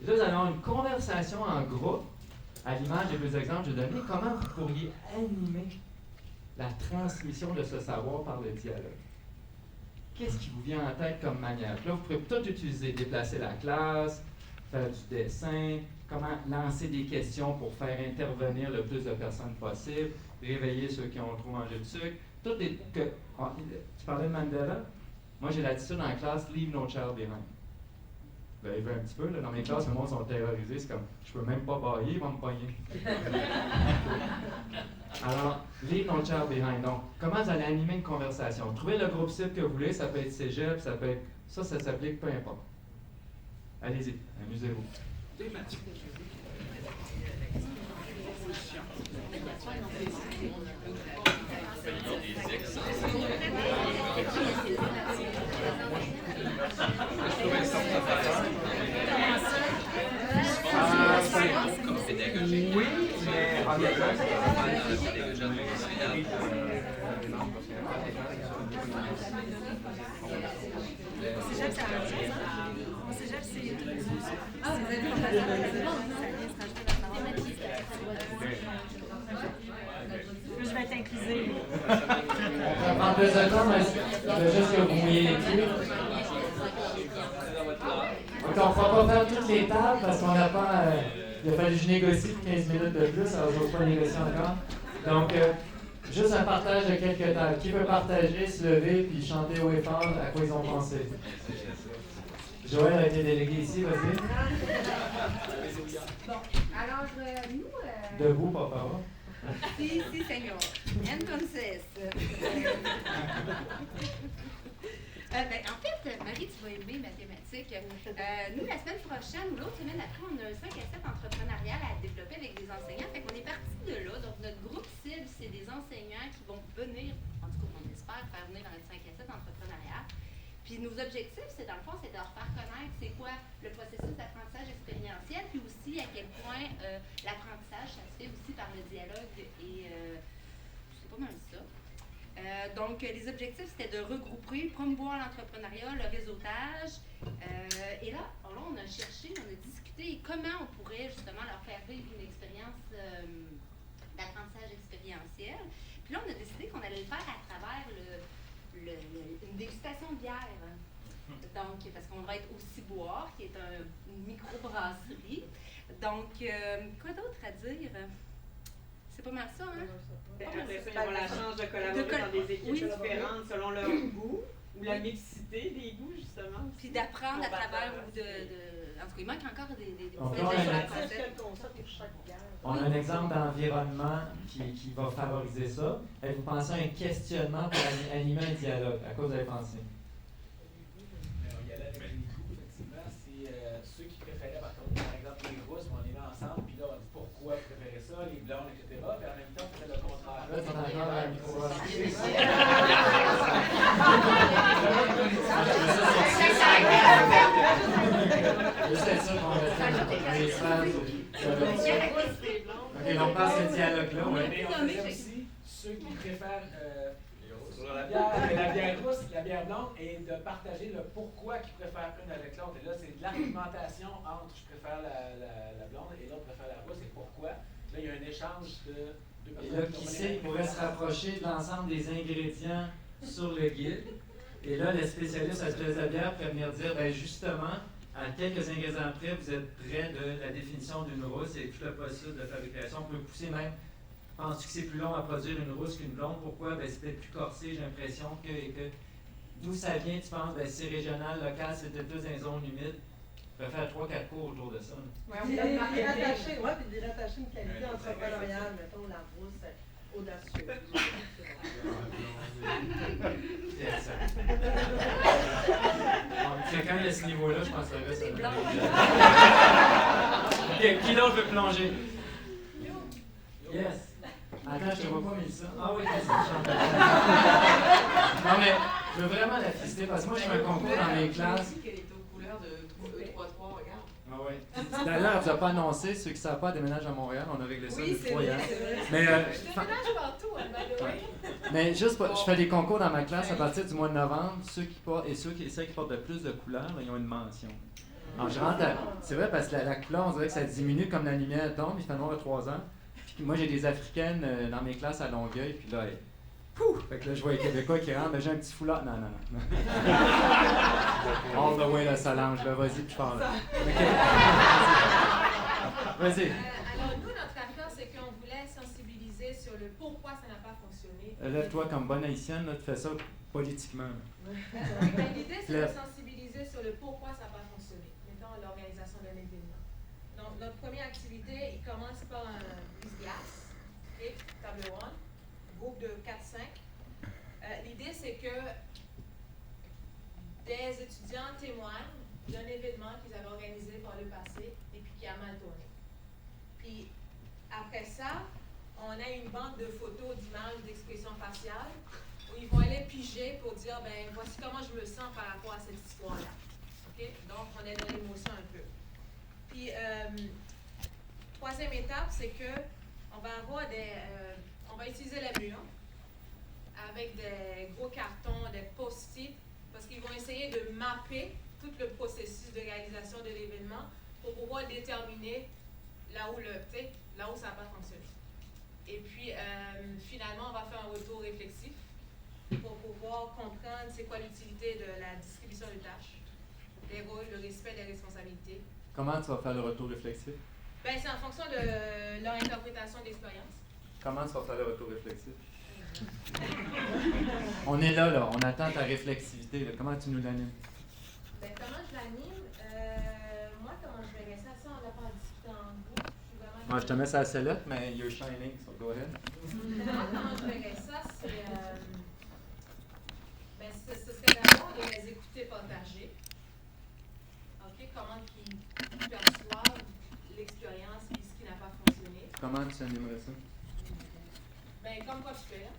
Et là, vous allez avoir une conversation en groupe, à l'image des 2 exemples que j'ai donnés, comment vous pourriez animer la transmission de ce savoir par le dialogue. Qu'est-ce qui vous vient en tête comme manière? Là, vous pouvez tout utiliser, déplacer la classe, faire du dessin, comment lancer des questions pour faire intervenir le plus de personnes possible, réveiller ceux qui ont trop mangé de sucre. Tout est tu parlais de Mandela? Moi, j'ai l'attitude en classe, leave no child behind. Vous l'avez vu un petit peu, là, dans mes classes, le monde sont terrorisés, c'est comme, je peux même pas bailler, ils vont me pogner. Alors, leave no child behind. Donc, comment vous allez animer une conversation? Trouvez le groupe cible que vous voulez, ça peut être cégep, ça peut être... Ça s'applique, peu importe. Allez-y, amusez-vous. Thématique. Oui, mais en cégep, ça a mon cégep, c'est... Ah, vous avez je vais être inclusive. On va prendre 2 secondes, mais je veux juste que vous mouillez les pieds. Donc, on ne va pas faire toutes les tables parce qu'on n'a pas... il a fallu que je négocie pour 15 minutes de plus, alors je n'ose pas négocier encore. Donc, juste un partage de quelques tables. Qui veut partager, se lever puis chanter haut et fort à quoi ils ont pensé? Joël a été délégué ici, vas-y. Bon, alors, nous... Debout, papa. Si, señor. Entonces. En fait, Marie, tu vas aimer mathématiques. Nous, la semaine prochaine ou l'autre semaine après, on a un 5 à 7 entrepreneurial à développer avec des enseignants. Fait qu'on est parti de là. Donc, notre groupe cible, c'est des enseignants qui vont venir, en tout cas, on espère faire venir dans notre 5 à 7 entrepreneurial. Puis nos objectifs, c'est dans le fond, c'est de leur faire connaître c'est quoi le processus d'apprentissage expérientiel, puis aussi à quel point l'apprentissage, ça se fait aussi par le dialogue et c'est pas mal ça. Donc, les objectifs, c'était de regrouper, promouvoir l'entrepreneuriat, le réseautage. Et là, on a cherché, on a discuté comment on pourrait justement leur faire vivre une expérience d'apprentissage expérientiel. Puis là, on a décidé qu'on allait le faire à travers une dégustation de bière. Donc, parce qu'on va être au Ciboire, qui est une microbrasserie. Donc, quoi d'autre à dire? C'est pas mal ça, hein? Après ça, ils ont la chance de collaborer dans des équipes différentes selon leur goût, ou la mixité des goûts, justement. Puis d'apprendre à travers, ou en tout cas, il manque encore des On a un exemple d'environnement qui va favoriser ça. Avez-vous pensé à un questionnement pour animer un dialogue? À quoi vous avez pensé? On y allait avec les goûts, effectivement. C'est ceux qui préféraient, par exemple, les rousses, on les met ensemble, puis là, on dit pourquoi vous préférez ça, les blondes, etc. Puis en même temps, c'est le contraire. Là, tu es encore à la microbrasserie. Je sais ça qu'on va faire les phases. Ok, donc passe ce dialogue-là, oui. Mais on faisait aussi ceux qui préfèrent la bière rousse, la bière blonde, et de partager le pourquoi qu'ils préfèrent une avec l'autre. Et là, c'est de l'argumentation entre je préfère la blonde et l'autre préfère la rousse, et pourquoi. Là, il y a un échange de deux personnes. Et là, qui sait, il pourrait se rapprocher de l'ensemble des ingrédients sur le guide. Et là, le spécialiste à de bière pourrait venir dire, ben justement, à quelques ingrédients près, vous êtes près de la définition d'une rousse et tout le processus de fabrication. On peut pousser même, penses-tu que c'est plus long à produire une rousse qu'une blonde? Pourquoi? Ben, c'est peut-être plus corsé, j'ai l'impression que d'où ça vient, tu penses? Ben, c'est régional, local, c'est peut-être plus dans les zones humides. On peut faire 3-4 cours autour de ça. Oui, on peut rattacher une qualité entrepreneuriale, mettons la rousse audacieuse. Quelqu'un à ce niveau-là, je pense que ça reste. Ok, qui d'autre veut plonger? Yes. Attends, je te vois pas, Mélissa. Ah oui, c'est ça, non, mais je veux vraiment la féliciter parce que moi, je fais un concours dans mes classes. Elle est aux couleurs de 3-3, regarde. Ah oui. D'ailleurs, elle ne vous a pas annoncé, ceux qui ne savent pas, déménage à Montréal. On a réglé ça une fois hier. Mais Je déménage partout, by the way. Mais juste, je fais des concours dans ma classe à partir du mois de novembre. Ceux qui portent, et ceux qui portent le plus de couleurs, là, ils ont une mention. Alors, je rentre c'est vrai, parce que la couleur, on dirait que ça diminue comme la lumière tombe. Il fait noir à 3 ans. Puis moi, j'ai des Africaines dans mes classes à Longueuil. Puis là, fait que là, je vois les Québécois qui rentrent. Mais j'ai un petit foulard. Non. All the way, là, Solange. Là, vas-y, puis je parle. Vas-y. Alors, nous, notre affaire, c'est qu'on voulait sensibiliser sur le pourquoi ça n'a pas fonctionné. Lève-toi comme bonne haïtienne, là, tu fais ça politiquement. L'idée, c'est de sensibiliser sur le pourquoi ça n'a pas fonctionné. Mettons, l'organisation d'un événement. Donc, notre première activité, il commence par un brise-glace, et table ronde, groupe de 4-5. L'idée, c'est que des étudiants témoignent d'un événement qu'ils avaient organisé par le passé et puis qui a mal tourné. Puis, après ça, on a une banque de photos, d'images, d'expressions faciales où ils vont aller piger pour dire, ben voici comment je me sens par rapport à cette histoire-là. Okay? Donc, on est dans l'émotion un peu. Puis, troisième étape, c'est que on va avoir on va utiliser les murs avec des gros cartons, des post-it, parce qu'ils vont essayer de mapper tout le processus de réalisation de l'événement pour pouvoir déterminer là où ça n'a pas fonctionné. Et puis, finalement, on va faire un retour réflexif pour pouvoir comprendre c'est quoi l'utilité de la distribution de tâches, des rôles, le respect des responsabilités. Comment tu vas faire le retour réflexif? Ben, c'est en fonction de leur interprétation d'expérience. Comment tu vas faire le retour réflexif? On est là, on attend ta réflexivité. Là. Comment tu nous l'animes? Ben, comment je l'anime? Moi, comment je verrais ça? Ça, on n'a pas discuté en groupe. Je suis vraiment Moi, je te mets sa sellette, mais you're shining, so go ahead. Moi, comment je verrais ça, c'est. Ce serait d'abord de les écouter partager. OK? Comment ils perçoivent l'expérience et ce qui n'a pas fonctionné. Comment tu animerais ça? Ben, comme quoi tu fais, là.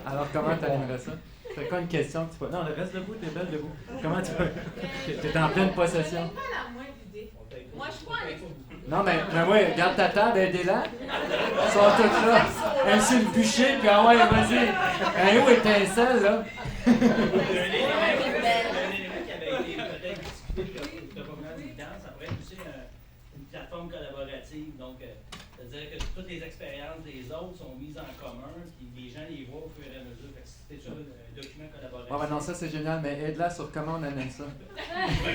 Alors, comment tu animerais ça? C'est quoi une question que tu peux... Non, reste debout, t'es belle debout. Comment tu peux... T'es en pleine possession. Je n'ai pas la moindre idée. Moi, je suis pas Non, mais oui, regarde ta table, aidez-la. Ils sont toutes là. Elle sur le bûcher, puis ah ouais, vas-y. Elle est où étincelle, là? Un élément qui avait été peut-être discuté de programme de guidance, ça pourrait être aussi une plateforme collaborative. Donc, c'est-à-dire que toutes les expériences des autres sont mises en commun, puis les gens les voient au fur et à mesure. Fait que c'était sur un document collaboratif. Ah ben non, ça c'est génial, mais aide-la sur comment on amène ça.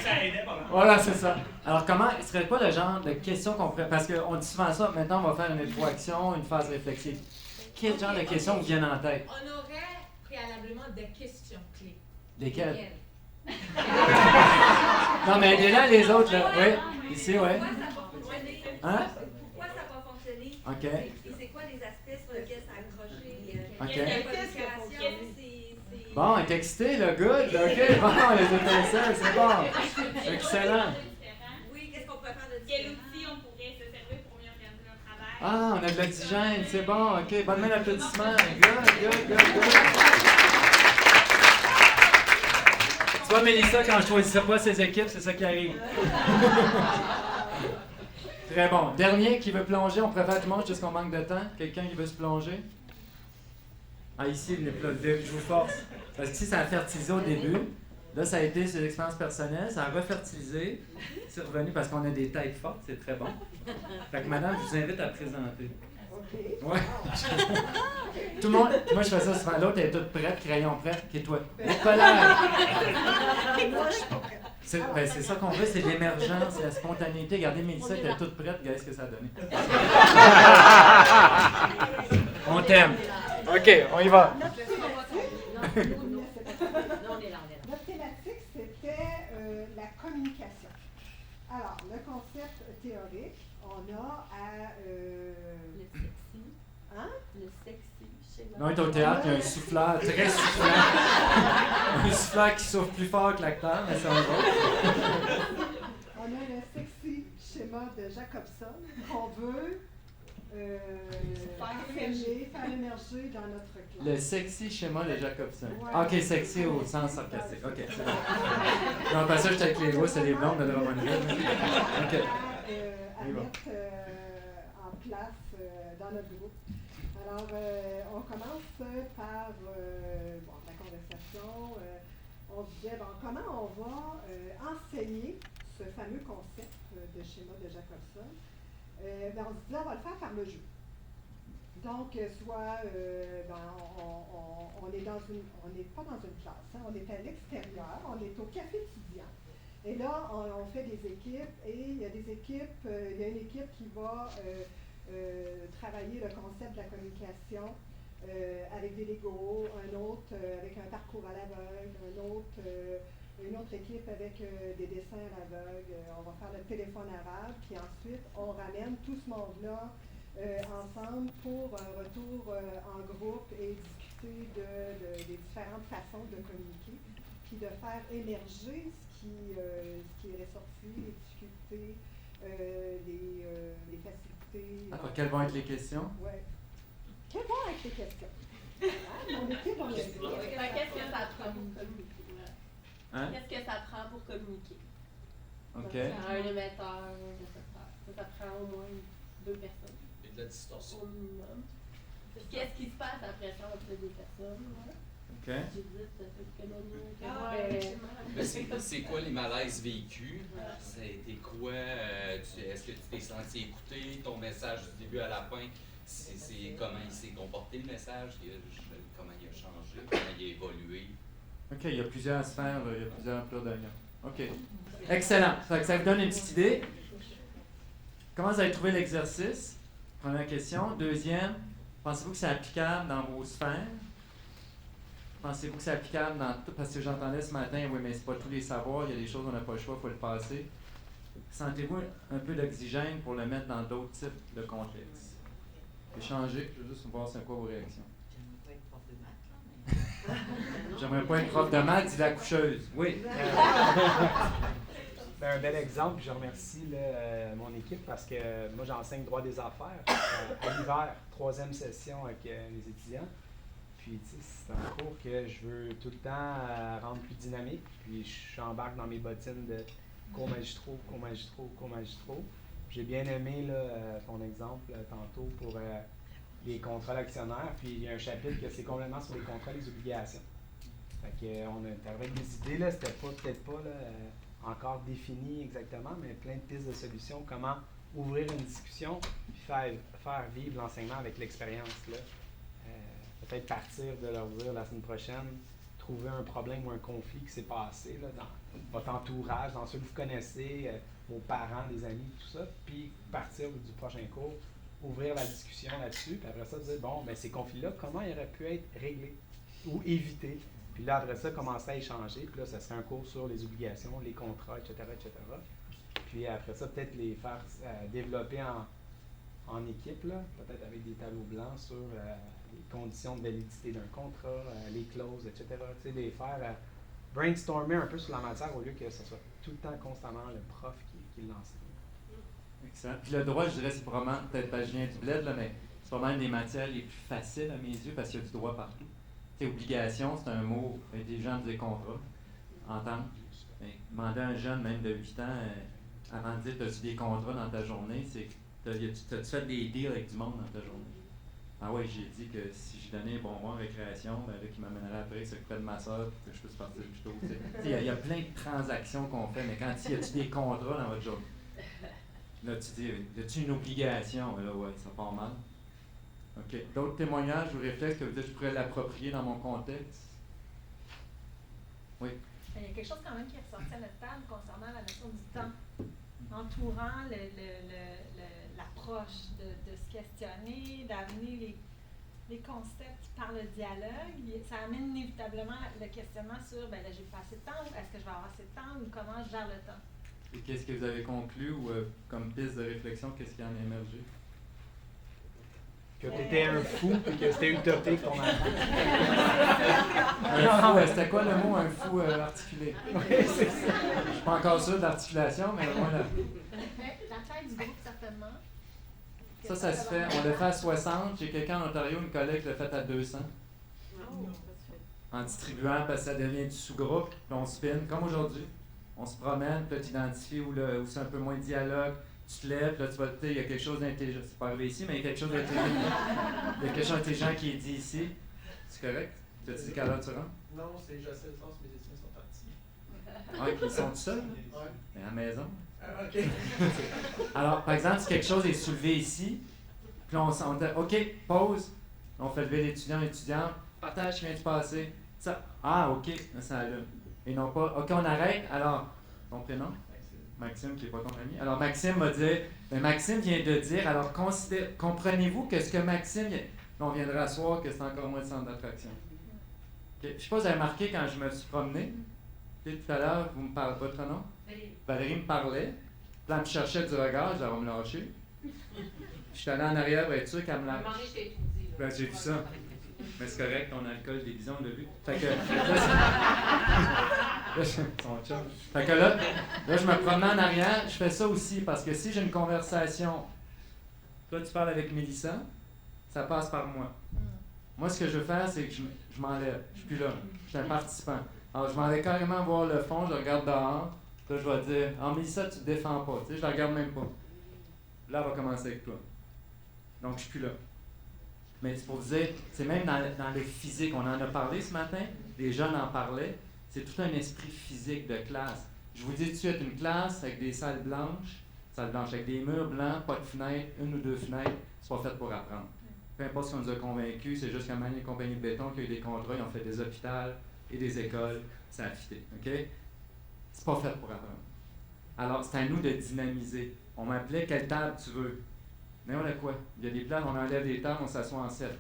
Ça aidait pas mal. Voilà, c'est ça. Alors, comment, ce serait quoi le genre de questions qu'on pourrait... Parce qu'on dit souvent ça, maintenant on va faire une rétroaction, une phase réflexive. Quel genre de questions vous viennent en tête? On aurait préalablement des questions clés. Desquelles? Non, mais aidez-la les autres, là. Oui, ici, oui. Hein? Pourquoi ça n'a pas fonctionné? OK. Et c'est quoi les aspects sur lesquels ça a accroché? OK. Qu'est-ce que Bon, elle est excitée, le good. OK, bon, les étincelles, c'est bon. Excellent. Oui, qu'est-ce qu'on pourrait faire de Quel outil on pourrait se servir pour mieux organiser notre travail? Ah, on a de l'oxygène, c'est bon. OK, bonne main d'applaudissement. Good. Tu vois, Mélissa, quand je choisissais pas ses équipes, c'est ça qui arrive. Très bon. Dernier qui veut plonger, on préfère tout le monde jusqu'au manque de temps. Quelqu'un qui veut se plonger? Ah, ici, je vous force. Parce que si ça a fertilisé au début, là, ça a été sur l'expérience personnelle, ça a refertilisé, c'est revenu parce qu'on a des têtes fortes, c'est très bon. Fait que madame, je vous invite à présenter. Ouais. Tout le monde, moi je fais ça souvent. L'autre elle est toute prête, crayon prêt, qui est toi. C'est ça qu'on veut, c'est l'émergence, la spontanéité. Regardez, Mélissa était toute prête, regardez ce que ça a donné. On t'aime. OK, on y va. Notre thématique, c'était la communication. Alors, le concept théorique, on a à... le sexy. Hein? Le sexy schéma. On est au théâtre, il y a un souffleur très soufflant. Un souffleur qui souffle plus fort que l'acteur, mais c'est un autre. On a le sexy schéma de Jacobson qu'on veut faire émerger dans notre classe. Le sexy schéma de Jacobson. Ouais. OK, sexy au sens sarcastique. OK, c'est bon. Non, pas ça, j'étais avec les rousses et les blondes de Drummondville. OK. À mettre en place dans notre groupe. Alors, on commence par la conversation. On se disait, comment on va enseigner ce fameux concept de schéma de Jacobson? On se disait, on va le faire par le jeu. Donc, soit on n'est pas dans une classe, hein, on est à l'extérieur, on est au café étudiant. Et là, on fait des équipes et il y a des équipes, il y a une équipe qui va travailler le concept de la communication avec des Legos, un autre avec un parcours à l'aveugle, une autre équipe avec des dessins à l'aveugle. On va faire le téléphone arabe, puis ensuite on ramène tout ce monde-là ensemble pour un retour en groupe et discuter des différentes façons de communiquer, puis de faire émerger ce qui est ressorti, les difficultés, les facilités. Alors, quelles vont être les questions? Oui. Quelles vont être les questions? Mon équipe, on l'a dit. Qu'est-ce que ça prend pour communiquer? Hein? Qu'est-ce que ça prend pour communiquer? OK. Un émetteur, un récepteur. Ça prend au moins 2 personnes. Et de la distorsion. Au minimum. Puis qu'est-ce qui se passe après ça entre les 2 personnes? OK. C'est quoi les malaises vécus? Ça a été quoi? Est-ce que tu t'es senti écouté? Ton message du début à la fin, c'est comment il s'est comporté le message? Comment il a changé? Comment il a évolué? OK, il y a plusieurs sphères, il y a plusieurs plats d'oignons. OK. Excellent. Ça vous donne une petite idée. Comment vous avez trouvé l'exercice? Première question. Deuxième, pensez-vous que c'est applicable dans vos sphères? Pensez-vous que c'est applicable dans tout? Parce que j'entendais ce matin, oui, mais c'est pas tous les savoirs, il y a des choses qu'on n'a pas le choix, il faut le passer. Sentez-vous un peu d'oxygène pour le mettre dans d'autres types de contextes? Échanger, je veux juste voir c'est quoi vos réactions. J'aimerais pas être prof de maths, dit la coucheuse. Oui. C'est un bel exemple, je remercie là, mon équipe parce que moi j'enseigne droit des affaires à l'hiver, 3e session avec les étudiants. Puis c'est un cours que je veux tout le temps rendre plus dynamique. Puis j'embarque dans mes bottines de cours magistraux. J'ai bien aimé là, ton exemple tantôt pour les contrats d'actionnaires. Puis il y a un chapitre que c'est complètement sur les contrats et les obligations. Fait qu'on est avec des idées, là, c'était peut-être pas là, encore défini exactement, mais plein de pistes de solutions, comment ouvrir une discussion puis faire vivre l'enseignement avec l'expérience. Là. Peut-être partir de leur dire la semaine prochaine, trouver un problème ou un conflit qui s'est passé là, dans votre entourage, dans ceux que vous connaissez, vos parents, des amis, tout ça, puis partir du prochain cours, ouvrir la discussion là-dessus, puis après ça, dire, bon, ben ces conflits-là, comment ils auraient pu être réglés ou évités? Puis là, après ça, commencer à échanger, puis là, ça serait un cours sur les obligations, les contrats, etc., etc. Puis après ça, peut-être les faire développer en équipe, là, peut-être avec des tableaux blancs sur les conditions de validité d'un contrat, les clauses, etc. Tu sais, les faire brainstormer un peu sur la matière au lieu que ce soit tout le temps constamment le prof qui l'enseigne. Excellent. Puis le droit, je dirais, c'est probablement, peut-être pas Julien du bled, là, mais c'est probablement une des matières les plus faciles à mes yeux parce qu'il y a du droit partout. Tu sais, obligation, c'est un mot intelligent des contrats, entendre. Demander à un jeune, même de 8 ans, avant de dire, as-tu des contrats dans ta journée, c'est t'as-tu fait des deals avec du monde dans ta journée? Ah ouais, j'ai dit que si je donnais un bonbon en récréation, ben là, qu'il m'amènerait après, qu'il s'occupait de ma soeur, que je puisse partir plus tôt. Il y a plein de transactions qu'on fait, mais quand il y a-tu des contrats dans votre job? Là, tu dis, y a-tu une obligation? Là, ouais, ça part mal. OK. D'autres témoignages ou réflexes que vous dites, je pourrais l'approprier dans mon contexte? Oui. Il y a quelque chose quand même qui est ressorti à notre table concernant la notion du temps, entourant l'approche de se questionner, d'amener les concepts par le dialogue. Ça amène inévitablement le questionnement sur, ben là, j'ai pas assez de temps, est-ce que je vais avoir assez de temps, ou comment je gère le temps. Et qu'est-ce que vous avez conclu, ou comme piste de réflexion, qu'est-ce qui en a émergé? Que tu étais un fou et que c'était utopique ton enfant. Un fou, c'était quoi le mot, un fou articulé? Oui, c'est ça. Je suis pas encore sûr de l'articulation, mais voilà. La taille du groupe, certainement. Ça se fait. On le fait à 60. J'ai quelqu'un en Ontario, une collègue qui l'a fait à 200. En distribuant, parce que ça devient du sous-groupe, puis on spin, comme aujourd'hui. On se promène, puis là, tu identifies où c'est un peu moins de dialogue. Tu te lèves, là, tu vas te dire, il y a quelque chose d'intelligent. C'est pas arrivé ici, mais il y a quelque chose d'intelligent. Il y a quelque chose d'intelligent qui est dit ici. C'est correct? Tu as dit quelle heure tu rentres? Non, c'est je sais le sens, mes étudiants sont partis. Ah, ils sont tout seuls? Ouais. Mais à la maison. OK. Alors, par exemple, si quelque chose est soulevé ici, puis on dit, OK, pause. On fait lever l'étudiant, l'étudiante. Partage ce qui vient de se passer. Ça, ah, OK, ça allume. Et non pas, OK, on arrête. Alors, ton prénom? Maxime, qui n'est pas ton ami. Alors, Maxime va dire, ben, Maxime vient de dire, alors comprenez-vous que ce que Maxime, on viendra asseoir que c'est encore moins de centre d'attraction. Okay. Je ne sais pas si vous avez remarqué quand je me suis promené, tout à l'heure, vous me parlez, votre nom? Valérie me parlait, puis là, elle me cherchait du regard, je disais, elle va me lâcher. Je suis allé en arrière pour être sûr qu'elle me lâche. Ben, j'ai vu ça. Mais c'est correct, ton alcool, des bisons, on l'a vu. Fait que là, je me promène en arrière, je fais ça aussi, parce que si j'ai une conversation, toi tu parles avec Mélissa, ça passe par moi. Moi, ce que je veux faire, c'est que je m'enlève. Je suis plus là. Je suis un participant. Alors, je m'en vais carrément voir le fond, je regarde dehors, là, je vais dire, « Ah, Mélissa, tu te défends pas. » Tu sais, je la regarde même pas. Là, elle va commencer avec toi. Donc, je suis plus là. Mais c'est pour vous dire, c'est même dans le physique, on en a parlé ce matin, les jeunes en parlaient, c'est tout un esprit physique de classe. Je vous dis tout de suite, une classe avec des salles blanches avec des murs blancs, pas de fenêtres, une ou deux fenêtres, c'est pas fait pour apprendre. Peu importe ce qu'on nous a convaincus, c'est juste qu'à une compagnie de béton qui a eu des contrats, ils ont fait des hôpitaux et des écoles, ça a fité, OK? C'est pas fait pour apprendre. Alors, c'est à nous de dynamiser. On m'appelait « Quelle table tu veux? » Mais on a quoi? Il y a des places, on enlève des tables, on s'assoit en 7.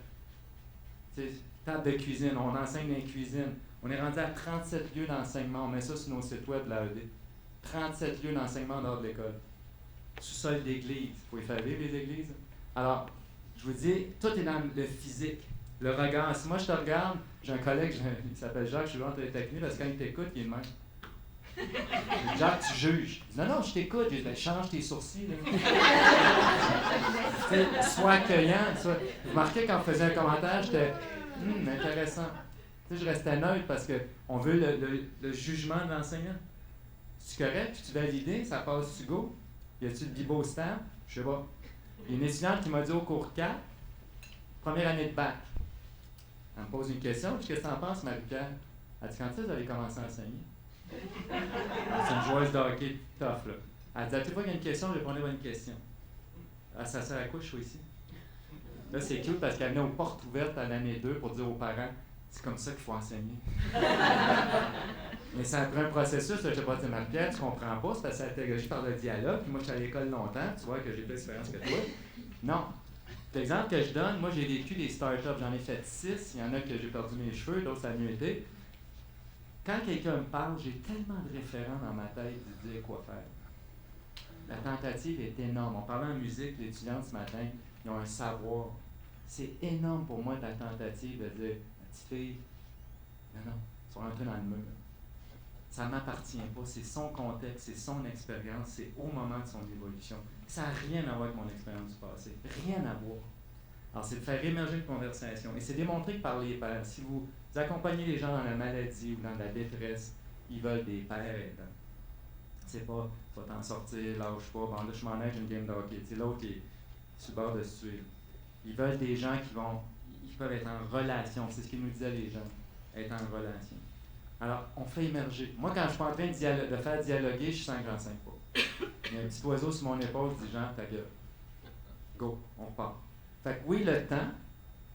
Table de cuisine, on enseigne dans les cuisines. On est rendu à 37 lieux d'enseignement. On met ça sur nos sites web de l'AED. 37 lieux d'enseignement dehors de l'école. Sous-sol d'église. Il faut y faire vivre les églises. Alors, je vous dis, tout est dans le physique. Le regard. Si moi je te regarde, j'ai un collègue, il s'appelle Jacques, je suis vraiment très technique, parce que quand il t'écoute, il est de même. Jacques, tu juges. Je dis, non, je t'écoute. Je dis, ben, change tes sourcils. Sois accueillant. Vous remarquez quand on faisait un commentaire, j'étais intéressant. Je restais neutre parce qu'on veut le jugement de l'enseignant. C'est correct, tu validé, ça passe tu go. Y a-tu le bibostat? Je sais pas. Il y a une étudiante qui m'a dit au cours 4, première année de bac. Elle me pose une question, qu'est-ce que tu en penses, Marie-Pierre? Elle dit, quand est-ce que vous avez commencé à enseigner? C'est une joueuse de hockey tough, là. Elle dit, à chaque fois qu'il y a une question, je répondais à une question. Ah, ça sert à quoi je suis ici? Là, c'est cute parce qu'elle venait aux portes ouvertes à l'année 2 pour dire aux parents, c'est comme ça qu'il faut enseigner. Mais ça a pris un processus, là, je sais pas, tu Marie-Pierre, tu comprends pas, c'est parce que c'est la pédagogie par le dialogue, puis moi je suis à l'école longtemps, tu vois que j'ai plus d'expérience que toi. Non. L'exemple que je donne, moi j'ai vécu des startups, j'en ai fait 6, il y en a que j'ai perdu mes cheveux, d'autres ça a mieux été. Quand quelqu'un me parle, j'ai tellement de référents dans ma tête de dire quoi faire. La tentative est énorme. On parlait en musique, les étudiants ce matin, ils ont un savoir. C'est énorme pour moi la tentative de dire, petite fille, non, tu vas rentrer dans le mur. Ça ne m'appartient pas, c'est son contexte, c'est son expérience, c'est au moment de son évolution. Ça n'a rien à voir avec mon expérience du passé, rien à voir. Alors, c'est de faire émerger une conversation. Et c'est démontré que par les pairs, si vous accompagnez les gens dans la maladie ou dans la détresse, ils veulent des pairs aidants. C'est pas, faut t'en sortir, lâche pas, bon là je m'en aide, j'ai une game de hockey. C'est l'autre qui est sur le bord de se tuer. Ils veulent des gens ils peuvent être en relation, c'est ce qu'ils nous disaient les gens, être en relation. Alors, on fait émerger. Moi, quand je suis pas en train de faire dialoguer, je sens que j'enseigne pas. Il y a un petit oiseau sur mon épaule qui dit, Jean, ta gueule. Go, on repart. Fait que oui, le temps,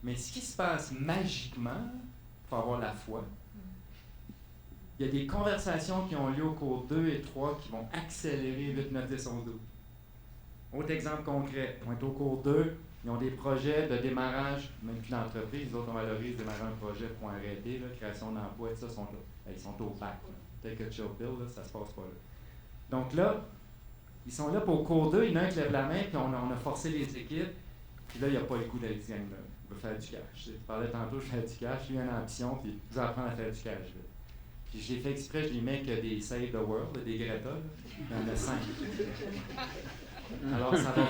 mais ce qui se passe magiquement, il faut avoir la foi. Il y a des conversations qui ont lieu au cours 2 et 3 qui vont accélérer 8, 9, 10, 11, 12. Autre exemple concret, on est au cours 2, ils ont des projets de démarrage, même plus d'entreprise, les autres on valorise démarrer un projet pour arrêter, là, création d'emploi, tout ça, sont là. Ils sont au bac. Take a chill pill, là, ça se passe pas là. Donc là, ils sont là pour au cours 2, il y en a un qui lève la main, puis on a forcé les équipes, puis là, il n'y a pas le goût d'aller dire, là, il veut faire du cash. Tu parlais tantôt, je fais du cash, lui, il a une ambition, puis je vais apprendre à faire du cash. Là. Puis j'ai fait exprès, je lui mets que des Save the World, des Greta, là. Il y en a 5. Alors ça va.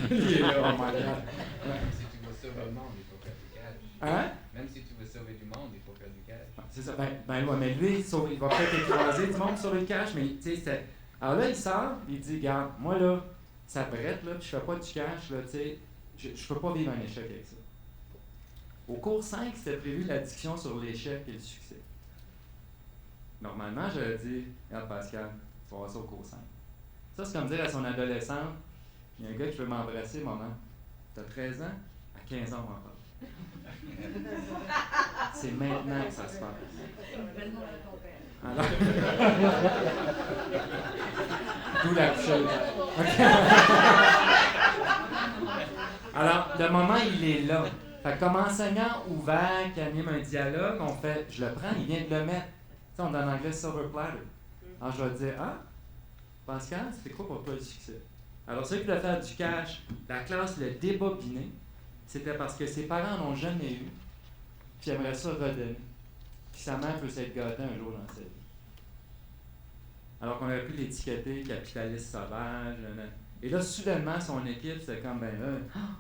Il est là, oh my God. Même si tu veux sauver le monde, il faut faire du cash. Hein? Même si tu veux sauver du monde, il faut faire du cash. C'est ça. Ouais, mais lui, il va peut-être écraser du monde sauver le cash, mais tu sais, c'est. Alors là, il sort, il dit, regarde, moi là, ça prête, là, puis je fais pas du cash, là, tu sais, je peux pas vivre un échec avec ça. Au cours 5, c'était prévu la discussion sur l'échec et le succès. Normalement, j'aurais dit, regarde Pascal, tu vas voir ça au cours 5. Ça, c'est comme dire à son adolescente, il y a un gars qui veut m'embrasser, maman. T'as 13 ans? À 15 ans, on m'en parle. C'est maintenant que ça se passe. Alors, d'où la chose. Alors, le moment, il est là. Fait que comme enseignant ouvert qui anime un dialogue, on fait, je le prends, il vient de le mettre. Tu sais, on dit en anglais silver platter. Alors, je vais dire, Pascal, c'était quoi pour toi le succès? Alors, ceux qui voulaient faire du cash, la classe le débobiné, c'était parce que ses parents n'ont jamais eu, puis ils aimeraient ça redonner. Puis sa mère peut s'être gâtée un jour dans sa vie. Alors qu'on aurait pu l'étiqueter capitaliste sauvage. Et là, soudainement, son équipe, c'est comme, ben là,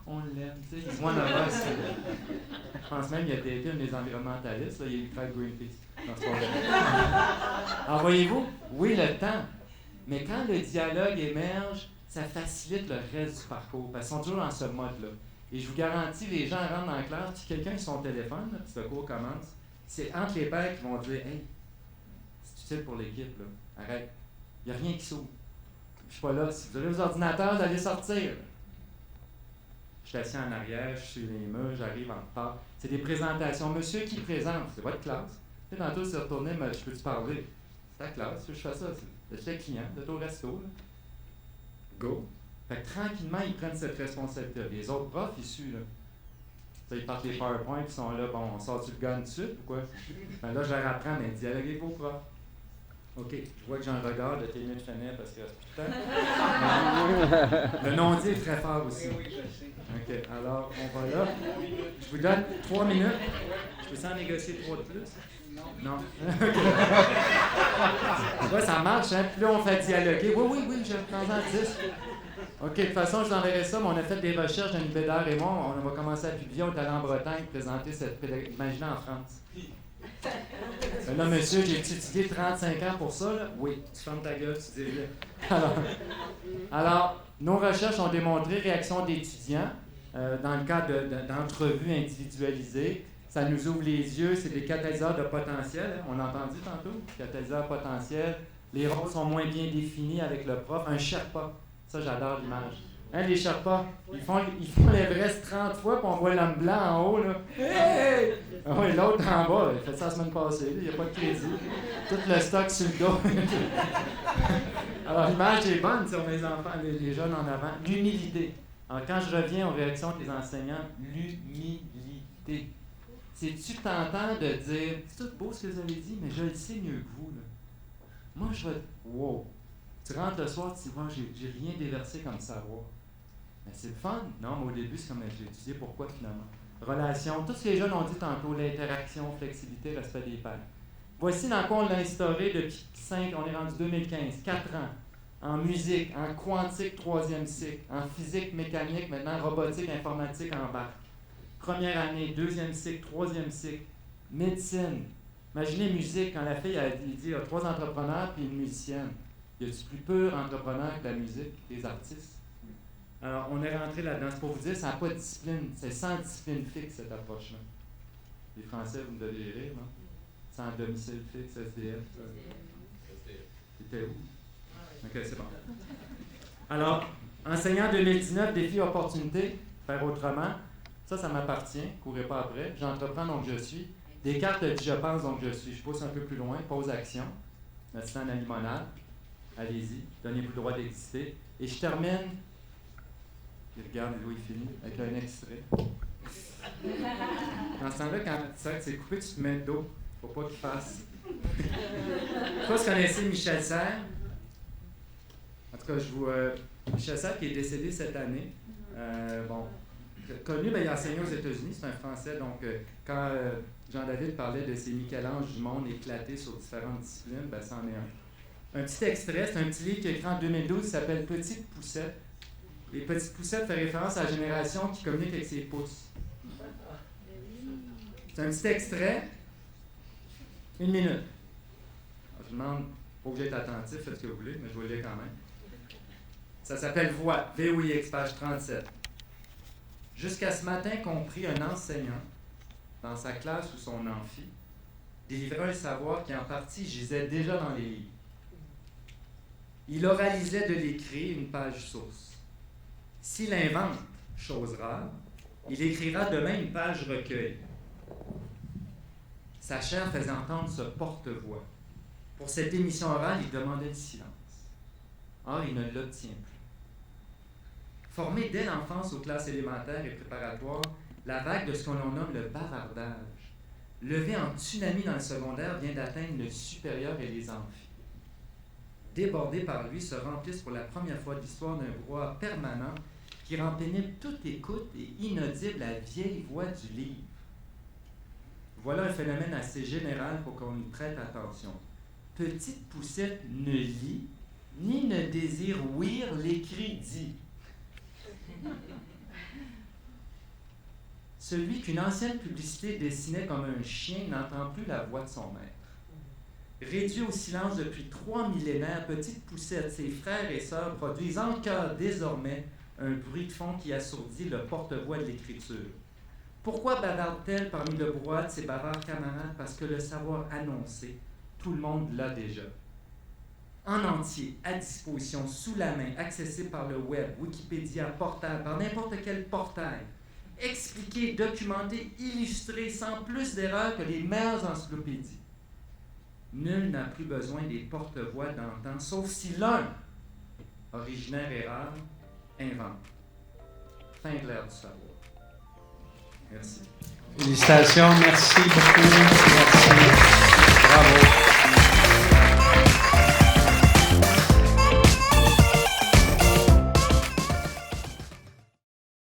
on l'aime, tu sais, ils voient en avant. Je pense même qu'il a été un des environnementalistes, là, il a fait Greenpeace. Alors, voyez-vous, oui, le temps. Mais quand le dialogue émerge, ça facilite le reste du parcours, parce qu'ils sont toujours dans ce mode-là. Et je vous garantis, les gens rentrent dans la classe, puis quelqu'un a son téléphone, là, puis le cours commence, c'est entre les pairs qui vont dire « Hey, c'est utile pour l'équipe, là. Arrête. Il n'y a rien qui s'ouvre. Je suis pas là. Si vous avez vos ordinateurs, vous allez sortir. » Je suis assis en arrière, je suis sur les murs, j'arrive en retard. C'est des présentations. Monsieur qui présente, c'est votre classe. Tu sais, tantôt, c'est retourné, mais je peux te parler. C'est ta classe, je fais ça. C'est le client, de ton resto. Là. Go. Fait que tranquillement, ils prennent cette responsabilité. Les autres profs, ils suivent. Là. Ça, ils partent les PowerPoint, ils sont là, bon, on sort-tu le gun tout de suite ou quoi? Ben là, je leur apprends, mais dialoguez avec vos profs. OK, je vois que j'ai un regard de t'es mieux de finir parce qu'il reste plus de temps. Le non-dit est très fort aussi. Oui, je sais. OK, alors on va là. Je vous donne 3 minutes. Je peux s'en négocier 3 de plus? Non. Ouais, ça marche, hein? Puis là, on fait dialoguer. Oui, je prends en 10. OK, de toute façon, je vous enverrai ça, mais on a fait des recherches, Denis Bédard et moi. On va commencer à publier. On est allé en Bretagne présenter cette pédagogie. Imaginez en France. Là, monsieur, j'ai étudié 35 ans pour ça, là. Oui, tu fermes ta gueule, tu dis rien. Alors, nos recherches ont démontré réaction d'étudiants dans le cadre d'entrevues individualisées. Ça nous ouvre les yeux, c'est des catalyseurs de potentiel. Hein? On a entendu tantôt, catalyseurs potentiels. Les rôles sont moins bien définis avec le prof. Un Sherpa, ça j'adore l'image. Hein, les Sherpas, ils font l'Everest 30 fois, puis on voit l'homme blanc en haut, là. Hey! Ah oui, l'autre en bas, il a fait ça la semaine passée, il n'y a pas de crédit. Tout le stock sur le dos. Alors l'image est bonne sur mes enfants, les jeunes en avant. L'humilité. Alors quand je reviens aux réactions des enseignants, l'humilité. C'est-tu tentant de dire, c'est tout beau ce que vous avez dit, mais je le sais mieux que vous, là. Moi, je vais... Wow! Tu rentres le soir, tu dis, moi, j'ai rien déversé comme savoir. Mais c'est le fun. Non, mais au début, c'est comme j'ai étudié pourquoi finalement. Relation, tout ce que les jeunes ont dit tantôt, l'interaction, flexibilité, respect des pairs. Voici dans quoi on l'a instauré depuis 5, on est rendu 2015, 4 ans. En musique, en quantique, 3e cycle, en physique, mécanique, maintenant robotique, informatique en bac. Première année, 2e cycle, 3e cycle, médecine. Imaginez musique, quand la fille a dit, il y a 3 entrepreneurs puis une musicienne. Y a-t-il plus pur entrepreneur que la musique, les artistes? Alors, on est rentré là-dedans. C'est pour vous dire, ça n'a pas de discipline. C'est sans discipline fixe, cette approche-là. Les Français, vous me devez rire, non? Sans domicile fixe, SDF. C'était où? OK, c'est bon. Alors, enseignant 2019, défi opportunité, faire autrement. Ça m'appartient. Courez pas après. J'entreprends, donc je suis. Descartes dit je pense, donc je suis. Je pousse un peu plus loin. Pause action. L'assistant à la limonade. Allez-y. Donnez-vous le droit d'exister. Et je termine. Il regarde Louis fini avec un extrait. Dans ce temps-là, quand c'est coupé, tu te mets d'eau. Faut pas qu'il fasse. Je sais pas si vous connaissez Michel Serres. En tout cas, Michel Serres qui est décédé cette année. Connu, il a enseigné aux États-Unis, c'est un Français. Donc, quand Jean-David parlait de ces Michel-Ange du monde éclatés sur différentes disciplines, c'en est un. Un petit extrait, c'est un petit livre qui est écrit en 2012 qui s'appelle Petite Poussette. Et Petite Poussette fait référence à la génération qui communique avec ses pouces. C'est un petit extrait, 1 minute. Alors, je vous demande, faut que j'être attentif, faites ce que vous voulez, mais je vais le lire quand même. Ça s'appelle Voix, VOIX, page 37. Jusqu'à ce matin, compris un enseignant, dans sa classe ou son amphi, délivrait un savoir qui en partie gisait déjà dans les livres. Il oralisait de l'écrit une page source. S'il invente, chose rare, il écrira demain une page recueil. Sa chair faisait entendre ce porte-voix. Pour cette émission orale, il demandait le silence. Or, il ne l'obtient plus. Formé dès l'enfance aux classes élémentaires et préparatoires, la vague de ce qu'on nomme le bavardage, levé en tsunami dans le secondaire, vient d'atteindre le supérieur et les amphis. Débordés par lui, se remplissent pour la première fois de l'histoire d'un brouhaha permanent qui rend pénible toute écoute et inaudible la vieille voix du livre. Voilà un phénomène assez général pour qu'on y prête attention. Petite Poussette ne lit, ni ne désire ouïr l'écrit dit. Celui qu'une ancienne publicité dessinait comme un chien n'entend plus la voix de son maître. Réduit au silence depuis 3 millénaires, Petite Poussette, ses frères et sœurs produisent en chœur désormais un bruit de fond qui assourdit le porte-voix de l'écriture. Pourquoi bavarde-t-elle parmi le brouhaha de ses bavards camarades? Parce que le savoir annoncé, tout le monde l'a déjà. En entier, à disposition, sous la main, accessible par le web, Wikipédia, portail, par n'importe quel portail. Expliqué, documenté, illustré, sans plus d'erreurs que les meilleures encyclopédies. Nul n'a plus besoin des porte-voix d'antan, sauf si l'un, originaire et rare, invente. Fin de l'ère du savoir. Merci. Félicitations, merci beaucoup. Merci. Bravo.